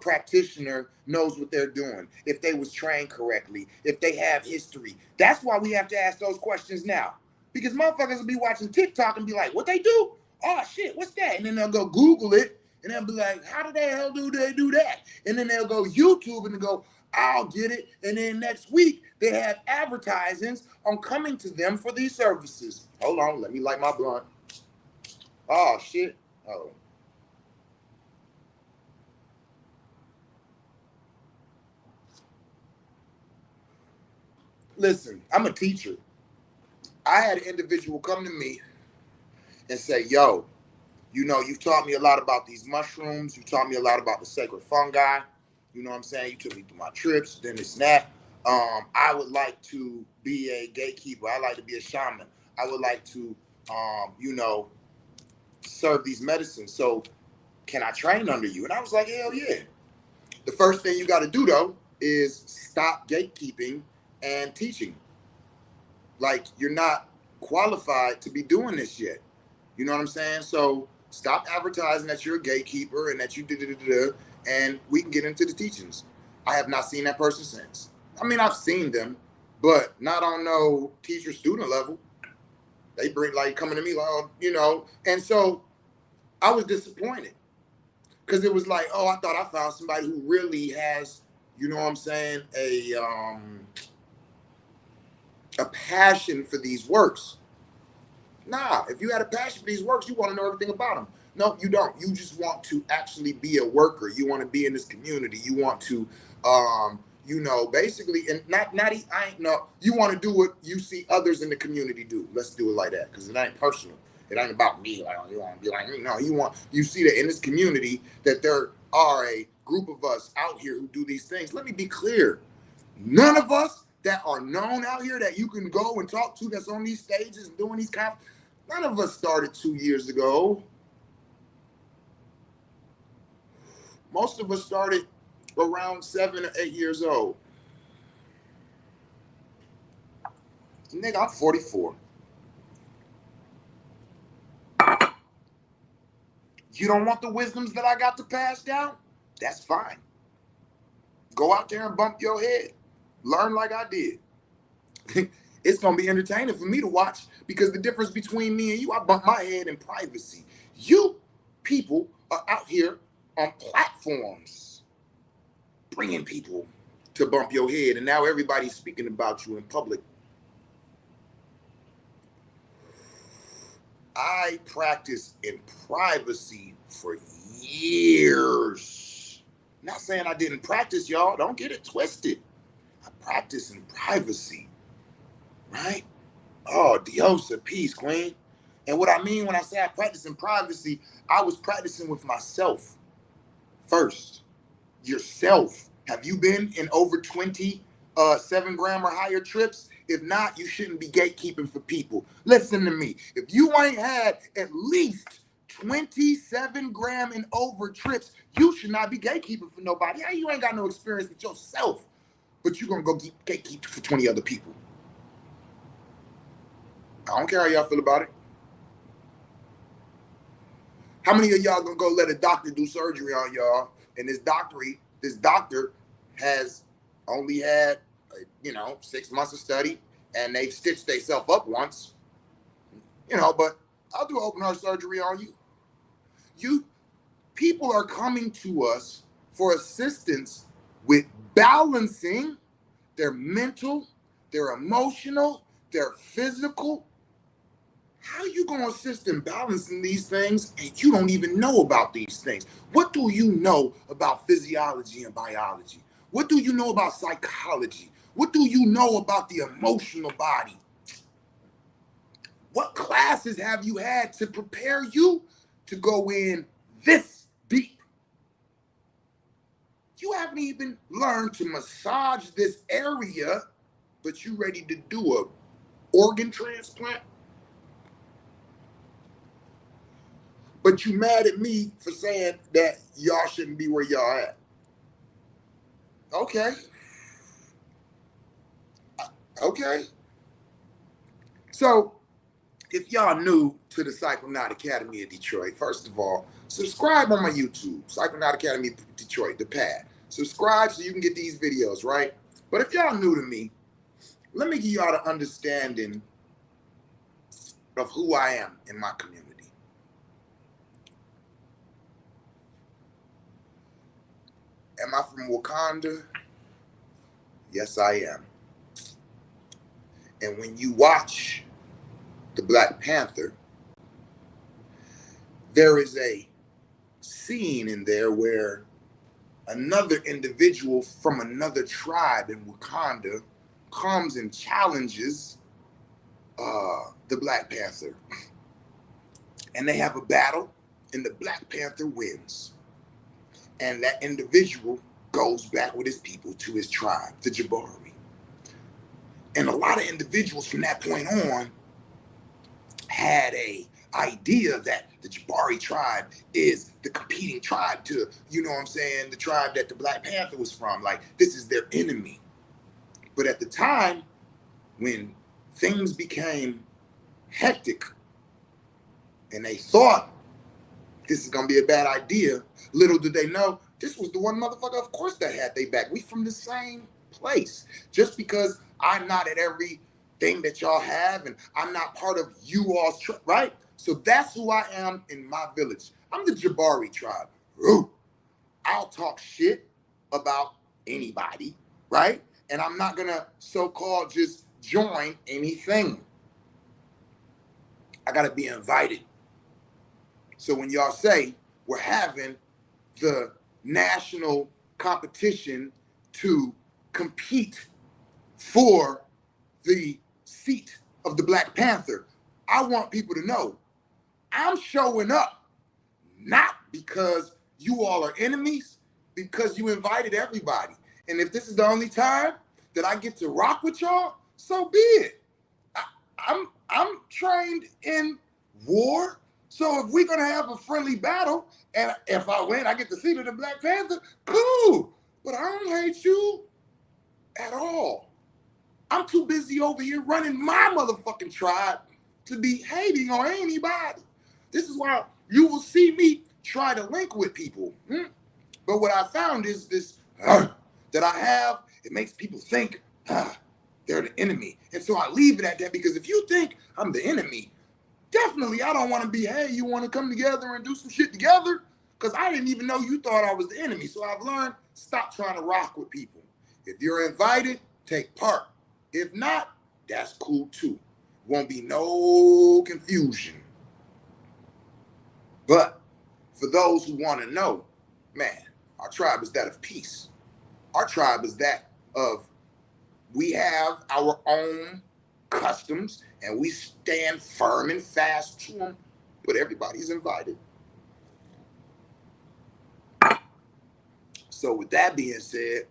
practitioner knows what they're doing, if they was trained correctly, if they have history? That's why we have to ask those questions now. Because motherfuckers will be watching TikTok and be like, what they do? Oh, shit, what's that? And then they'll go Google it, and they'll be like, how the hell do they do that? And then they'll go YouTube and go, I'll get it. And then next week, they have advertisements on coming to them for these services. Hold on, let me light my blunt. Oh, shit. Oh. Listen, I'm a teacher. I had an individual come to me and say, yo, you've taught me a lot about these mushrooms. You taught me a lot about the sacred fungi. You know what I'm saying? You took me through my trips, then this and that. I would like to be a gatekeeper. I like to be a shaman. I would like to, serve these medicines. So can I train under you? And I was like, hell yeah. The first thing you got to do, though, is stop gatekeeping and teaching. Like, you're not qualified to be doing this yet. You know what I'm saying? So stop advertising that you're a gatekeeper and that you and we can get into the teachings. I have not seen that person since. I mean, I've seen them, but not on no teacher-student level. They bring, like, coming to me like, and so I was disappointed. Because it was like, I thought I found somebody who really has, you know what I'm saying, a passion for these works. Nah, if you had a passion for these works, you want to know everything about them. No, you don't. You just want to actually be a worker. You want to be in this community. You want to, basically, and you want to do what you see others in the community do. Let's do it like that, because it ain't personal. It ain't about me. Like, you want to be like, no, you see that in this community that there are a group of us out here who do these things. Let me be clear. None of us that are known out here that you can go and talk to that's on these stages and doing these none of us started 2 years ago. Most of us started around 7 or 8 years old. Nigga, I'm 44. You don't want the wisdoms that I got to pass down? That's fine. Go out there and bump your head. Learn like I did. It's going to be entertaining for me to watch, because the difference between me and you, I bump my head in privacy. You people are out here on platforms bringing people to bump your head, and now everybody's speaking about you in public. I practiced in privacy for years. Not saying I didn't practice, y'all. Don't get it twisted. I practice in privacy, right? Oh, Diosa, peace, queen. And what I mean when I say I practice in privacy, I was practicing with myself first. Yourself. Have you been in over 20 7-gram or higher trips? If not, you shouldn't be gatekeeping for people. Listen to me. If you ain't had at least 27-gram and over trips, you should not be gatekeeping for nobody. How you ain't got no experience with yourself, but you gonna go gatekeep for 20 other people? I don't care how y'all feel about it. How many of y'all gonna go let a doctor do surgery on y'all, and this doctor has only had 6 months of study, and they've stitched themselves up once, but I'll do open heart surgery on you. People are coming to us for assistance with balancing their mental, their emotional, their physical. How are you going to assist in balancing these things and you don't even know about these things? What do you know about physiology and biology? What do you know about psychology? What do you know about the emotional body? What classes have you had to prepare you to go in this deep? You haven't even learned to massage this area, but you ready to do an organ transplant? But you mad at me for saying that y'all shouldn't be where y'all at. Okay. So, if y'all new to the Psychonaut Academy of Detroit, first of all, subscribe on my YouTube, Psychonaut Academy of Detroit, the pad. Subscribe so you can get these videos, right? But if y'all new to me, let me give y'all the understanding of who I am in my community. Am I from Wakanda? Yes, I am. And when you watch the Black Panther, there is a scene in there where another individual from another tribe in Wakanda comes and challenges the Black Panther. And they have a battle, and the Black Panther wins. And that individual goes back with his people to his tribe, the Jabari. And a lot of individuals from that point on had a idea that the Jabari tribe is the competing tribe to, the tribe that the Black Panther was from. Like, this is their enemy. But at the time, when things became hectic and they thought this is going to be a bad idea, little did they know, this was the one motherfucker, of course, that had they back. We from the same place. Just because I'm not at everything that y'all have and I'm not part of you all's tribe, right? So that's who I am in my village. I'm the Jabari tribe. Ooh. I'll talk shit about anybody, right? And I'm not going to so-called just join anything. I got to be invited. So when y'all say we're having the national competition to compete for the seat of the Black Panther, I want people to know I'm showing up, not because you all are enemies, because you invited everybody. And if this is the only time that I get to rock with y'all, so be it. I'm trained in war. So if we're gonna have a friendly battle, and if I win, I get the seat of the Black Panther, cool. But I don't hate you at all. I'm too busy over here running my motherfucking tribe to be hating on anybody. This is why you will see me try to link with people. But what I found is this that I have, it makes people think they're the enemy. And so I leave it at that, because if you think I'm the enemy, Definitely, I don't want to be, hey, you want to come together and do some shit together? Because I didn't even know you thought I was the enemy. So I've learned, stop trying to rock with people. If you're invited, take part. If not, that's cool too. Won't be no confusion. But for those who want to know, man, our tribe is that of peace. Our tribe is that of, we have our own customs and we stand firm and fast to them, but everybody's invited. So with that being said,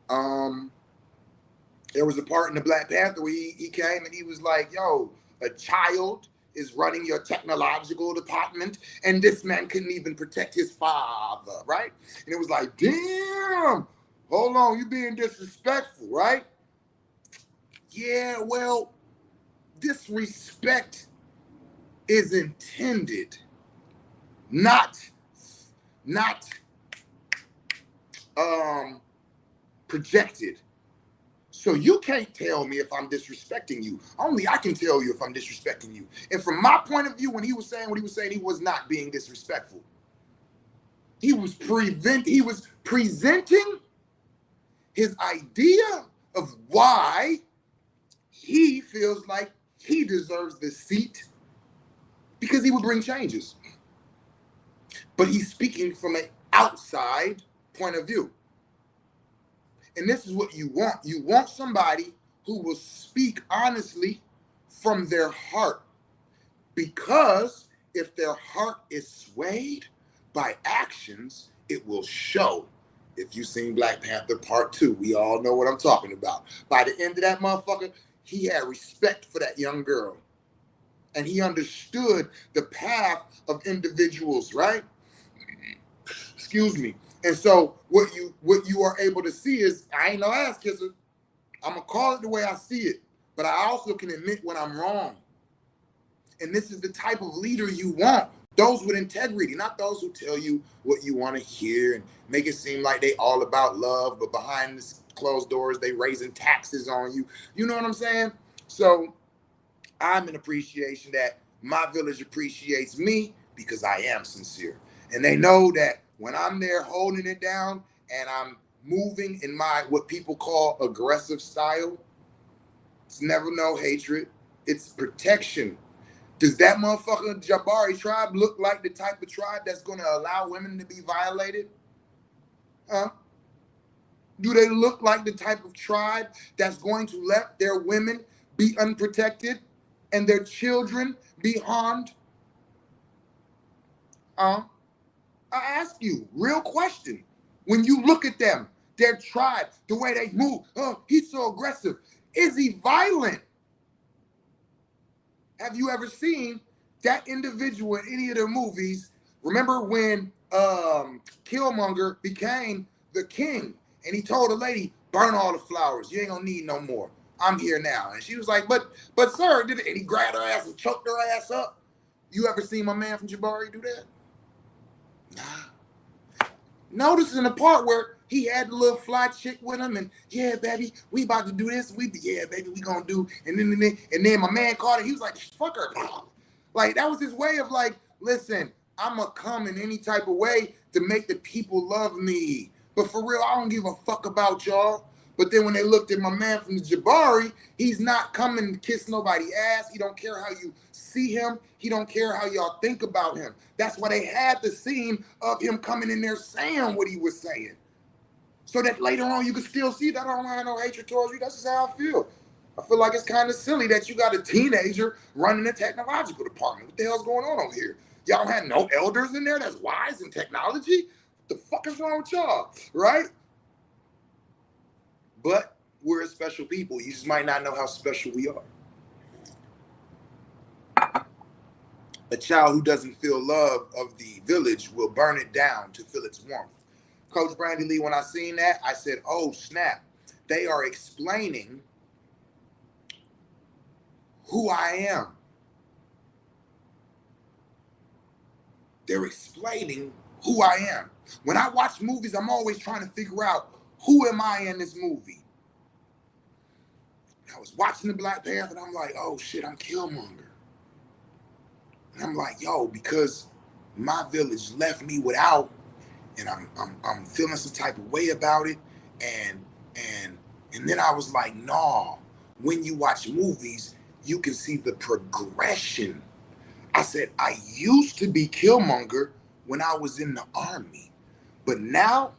there was a part in the Black Panther where he came and he was like, yo, a child is running your technological department and this man couldn't even protect his father, right? And it was like, damn, hold on, you being disrespectful, right? Yeah, well, disrespect is intended, not projected. So you can't tell me if I'm disrespecting you. Only I can tell you if I'm disrespecting you. And from my point of view, when he was saying what he was saying, he was not being disrespectful. He was presenting his idea of why he feels like he deserves the seat because he would bring changes. But he's speaking from an outside point of view. And this is what you want. You want somebody who will speak honestly from their heart. Because if their heart is swayed by actions, it will show. If you've seen Black Panther Part 2, we all know what I'm talking about. By the end of that motherfucker, he had respect for that young girl. And he understood the path of individuals, right? Excuse me. And so what you are able to see is, I ain't no ass kisser. I'm gonna call it the way I see it, but I also can admit when I'm wrong. And this is the type of leader you want. Those with integrity, not those who tell you what you want to hear and make it seem like they all about love, but behind the closed doors, they raising taxes on you. You know what I'm saying? So I'm in appreciation that my village appreciates me because I am sincere. And they know that when I'm there holding it down and I'm moving in my what people call aggressive style, it's never no hatred. It's protection. Does that motherfucker Jabari tribe look like the type of tribe that's going to allow women to be violated? Huh? Do they look like the type of tribe that's going to let their women be unprotected and their children be harmed? I ask you, real question. When you look at them, their tribe, the way they move, he's so aggressive. Is he violent? Have you ever seen that individual in any of their movies? Remember when Killmonger became the king and he told a lady, burn all the flowers. You ain't gonna need no more. I'm here now. And she was like, but sir, did it? And he grabbed her ass and choked her ass up. You ever seen my man from Jabari do that? Nah. Notice in the part where he had the little fly chick with him, and yeah, baby, we about to do this. Yeah, baby, we gonna do. And then my man called it. He was like, fuck her. Like that was his way of like, listen, I'ma come in any type of way to make the people love me. But for real, I don't give a fuck about y'all. But then when they looked at my man from the Jabari, he's not coming to kiss nobody's ass. He don't care how you see him. He don't care how y'all think about him. That's why they had the scene of him coming in there saying what he was saying. So that later on you can still see that I don't have no hatred towards you. That's just how I feel. I feel like it's kind of silly that you got a teenager running the technological department. What the hell's going on over here? Y'all don't have no elders in there that's wise in technology? What the fuck is wrong with y'all, right? But we're a special people. You just might not know how special we are. A child who doesn't feel love of the village will burn it down to feel its warmth. Coach Brandy Lee, when I seen that, I said, oh, snap. They are explaining who I am. They're explaining who I am. When I watch movies, I'm always trying to figure out who am I in this movie. I was watching the Black Panther and I'm like, oh shit, I'm Killmonger. And I'm like, yo, because my village left me without, and I'm feeling some type of way about it. And and and then I was like, nah, when you watch movies, you can see the progression. I said, I used to be Killmonger when I was in the army, but now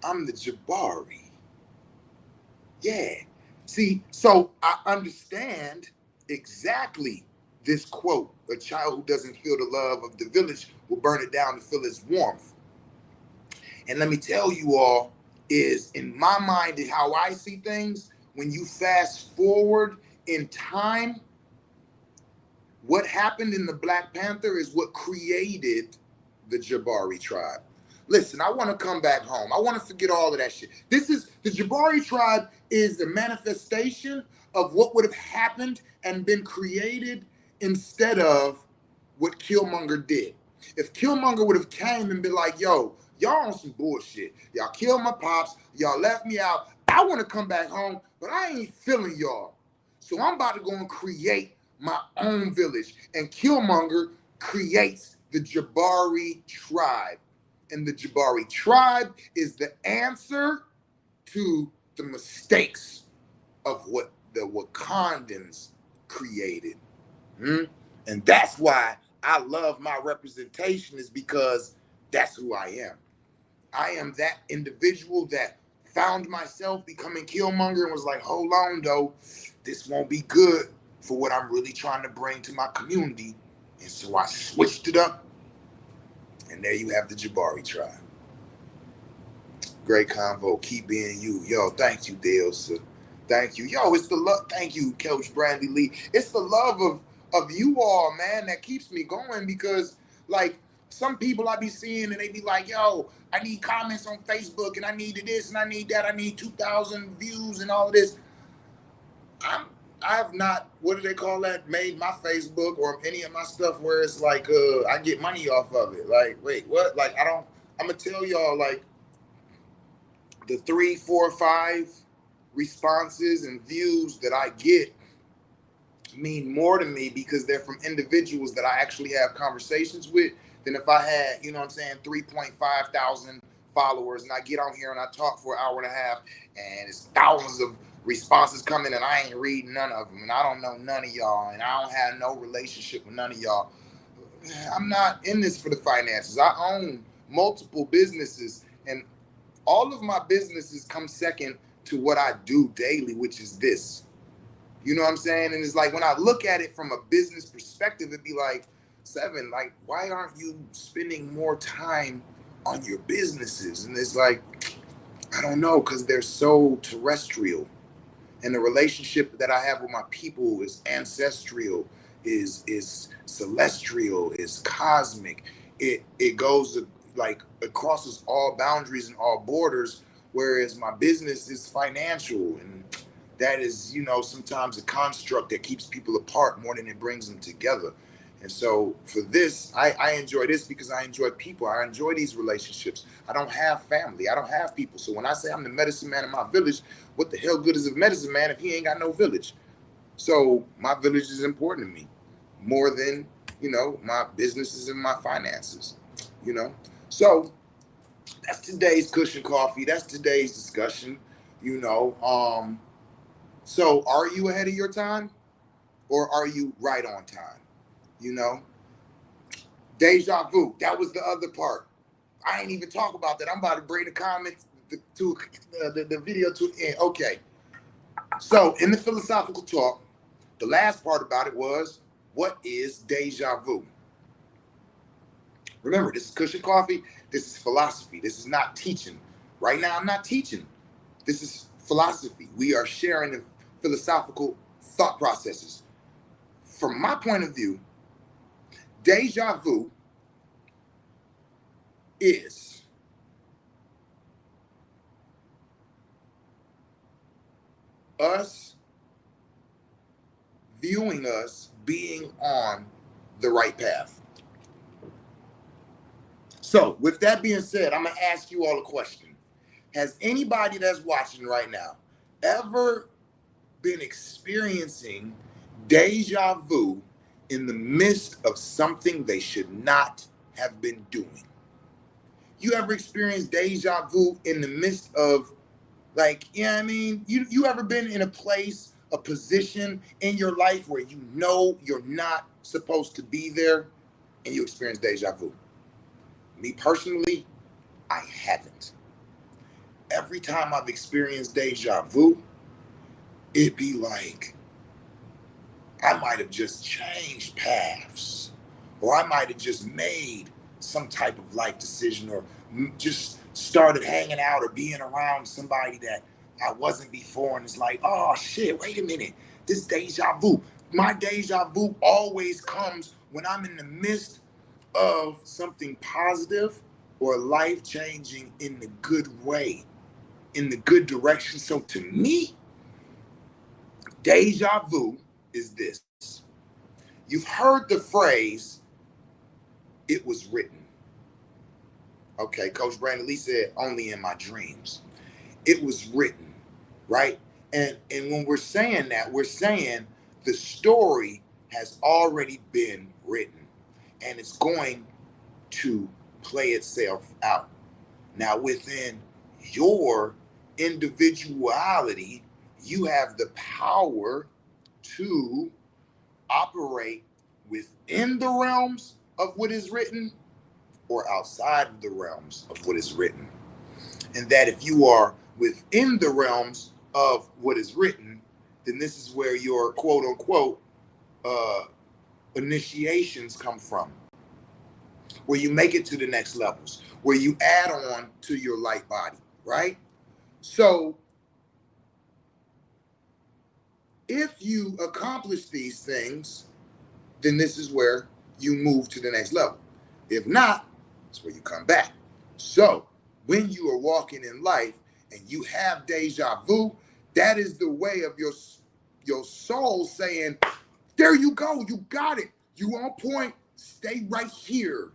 I'm the Jabari. Yeah. See, so I understand exactly this quote. A child who doesn't feel the love of the village will burn it down to feel its warmth. And let me tell you all, is in my mind and how I see things, when you fast forward in time, what happened in the Black Panther is what created the Jabari tribe. Listen, I want to come back home. I want to forget all of that shit. This is the Jabari tribe is the manifestation of what would have happened and been created instead of what Killmonger did. If Killmonger would have came and been like, yo, y'all on some bullshit. Y'all killed my pops. Y'all left me out. I want to come back home, but I ain't feeling y'all. So I'm about to go and create my own village. And Killmonger creates the Jabari tribe. And the Jabari tribe is the answer to the mistakes of what the Wakandans created. Hmm? And that's why I love my representation, is because that's who I am. I am that individual that found myself becoming Killmonger and was like, hold on though, this won't be good for what I'm really trying to bring to my community. And so I switched it up. And there you have the Jabari tribe. Great convo. Keep being you. Yo, thank you, Dale, sir. Thank you. Yo, it's the love. Thank you, Coach Brandy Lee. It's the love of you all, man, that keeps me going, because like some people I be seeing and they be like, yo, I need comments on Facebook and I need this and I need that. I need 2,000 views and all of this. I have not, what do they call that, made my Facebook or any of my stuff where it's like I get money off of it. Like, wait, what? Like, I'm gonna tell y'all, like, the 3, 4, 5 responses and views that I get mean more to me because they're from individuals that I actually have conversations with than if I had, you know what I'm saying, 3.5 thousand followers and I get on here and I talk for an hour and a half and it's thousands of responses coming and I ain't reading none of them and I don't know none of y'all and I don't have no relationship with none of y'all. I'm not in this for the finances. I own multiple businesses and all of my businesses come second to what I do daily, which is this. You know what I'm saying? And it's like when I look at it from a business perspective, it'd be like, Seven, like, why aren't you spending more time on your businesses? And it's like, I don't know, because they're so terrestrial. And the relationship that I have with my people is ancestral, is celestial, is cosmic. It goes to, like, it crosses all boundaries and all borders, whereas my business is financial, and that is, you know, sometimes a construct that keeps people apart more than it brings them together. And so for this, I enjoy this because I enjoy people. I enjoy these relationships. I don't have family. I don't have people. So when I say I'm the medicine man in my village, what the hell good is a medicine man if he ain't got no village? So my village is important to me more than, you know, my businesses and my finances, you know? So that's today's Kush Coffee. That's today's discussion, you know. So are you ahead of your time or are you right on time? You know, deja vu. That was the other part. I ain't even talk about that. I'm about to bring the comments to the video to end. Okay. So in the philosophical talk, the last part about it was, what is deja vu? Remember, this is Kush Coffee. This is philosophy. This is not teaching. Right now, I'm not teaching. This is philosophy. We are sharing the philosophical thought processes. From my point of view, deja vu is us viewing us being on the right path. So, with that being said, I'm going to ask you all a question. Has anybody that's watching right now ever been experiencing deja vu in the midst of something they should not have been doing. You ever experienced deja vu in the midst of, like, you know what I mean? You ever been in a place, a position in your life where you know you're not supposed to be there and you experience deja vu? Me personally, I haven't. Every time I've experienced deja vu, it'd be like I might have just changed paths, or I might have just made some type of life decision, or just started hanging out or being around somebody that I wasn't before. And it's like, oh shit, wait a minute, this deja vu. My deja vu always comes when I'm in the midst of something positive or life changing in the good way, in the good direction. So to me, deja vu is this. You've heard the phrase, it was written. Okay, Coach Brandon Lee said, only in my dreams. It was written, right? And when we're saying that, we're saying the story has already been written and it's going to play itself out. Now, within your individuality, you have the power to operate within the realms of what is written or outside of the realms of what is written. And that if you are within the realms of what is written, then this is where your quote unquote initiations come from, where you make it to the next levels, where you add on to your light body, right? So if you accomplish these things, then this is where you move to the next level. If not, it's where you come back. So when you are walking in life and you have deja vu, that is the way of your soul saying, there you go, you got it. You on point, stay right here,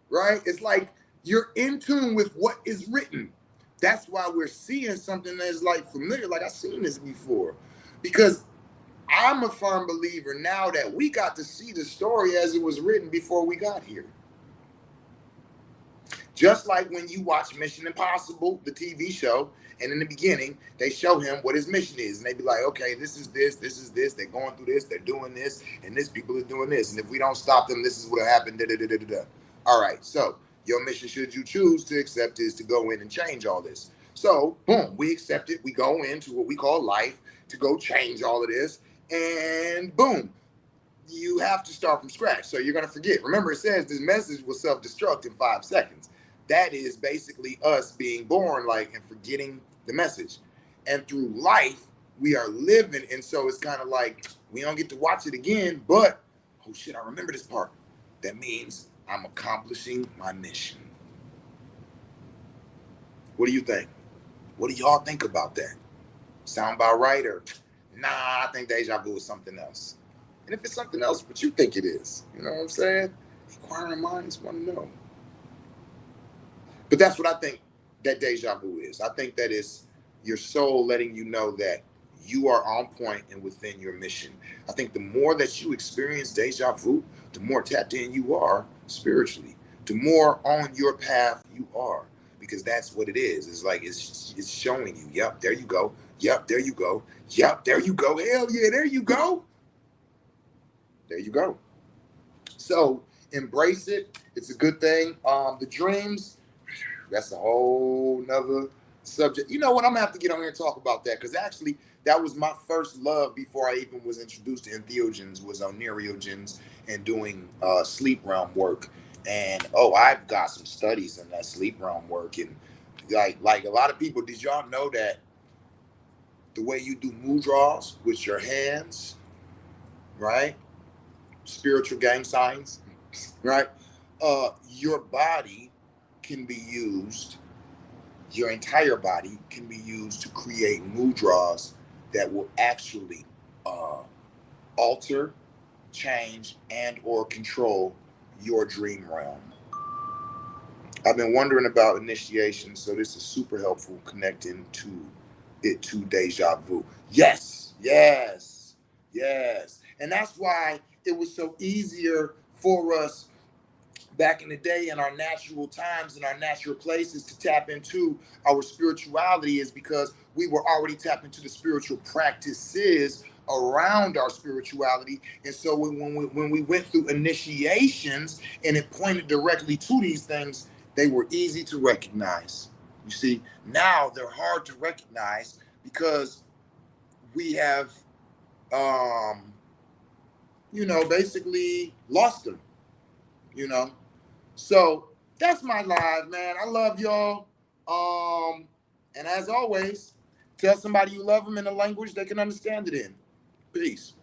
right? It's like you're in tune with what is written. That's why we're seeing something that is like familiar, like I've seen this before. Because I'm a firm believer now that we got to see the story as it was written before we got here. Just like when you watch Mission Impossible, the TV show, and in the beginning, they show him what his mission is. And they be like, okay, this is this, they're going through this, they're doing this, and this people are doing this. And if we don't stop them, this is what happened, da-da-da-da-da. All right, so your mission, should you choose to accept, is to go in and change all this. So, boom, we accept it. We go into what we call life to go change all of this. And boom, you have to start from scratch. So you're going to forget. Remember, it says this message will self-destruct in 5 seconds. That is basically us being born, like, and forgetting the message. And through life, we are living. And so it's kind of like we don't get to watch it again, but, oh shit, I remember this part. That means I'm accomplishing my mission. What do you think? What do y'all think about that? Sound about right? Or nah, I think deja vu is something else. And if it's something else, what you think it is, you know what I'm saying? Inquiring minds want to know. But that's what I think that deja vu is. I think that is your soul letting you know that you are on point and within your mission. I think the more that you experience deja vu, the more tapped in you are spiritually, the more on your path you are, because that's what it is. It's like it's showing you, yep, there you go. Yep, there you go. Yep, there you go. Hell yeah, there you go. There you go. So embrace it. It's a good thing. The dreams, that's a whole nother subject. You know what? I'm gonna have to get on here and talk about that, because actually that was my first love before I even was introduced to entheogens, was on neurogens and doing sleep realm work. And I've got some studies in that sleep realm work. And like a lot of people, did y'all know that the way you do mudras with your hands, right? Spiritual gang signs, right? Your body can be used, your entire body can be used to create mudras that will actually alter, change, and or control your dream realm. I've been wondering about initiation, so this is super helpful connecting to it to deja vu. Yes, yes, yes. And that's why it was so easier for us back in the day in our natural times and our natural places to tap into our spirituality is because we were already tapped into the spiritual practices around our spirituality. And so when we went through initiations and it pointed directly to these things, they were easy to recognize. You see, now they're hard to recognize because we have basically lost them, you know. So that's my live, man. I love y'all. And as always, tell somebody you love them in a language they can understand it in. Peace.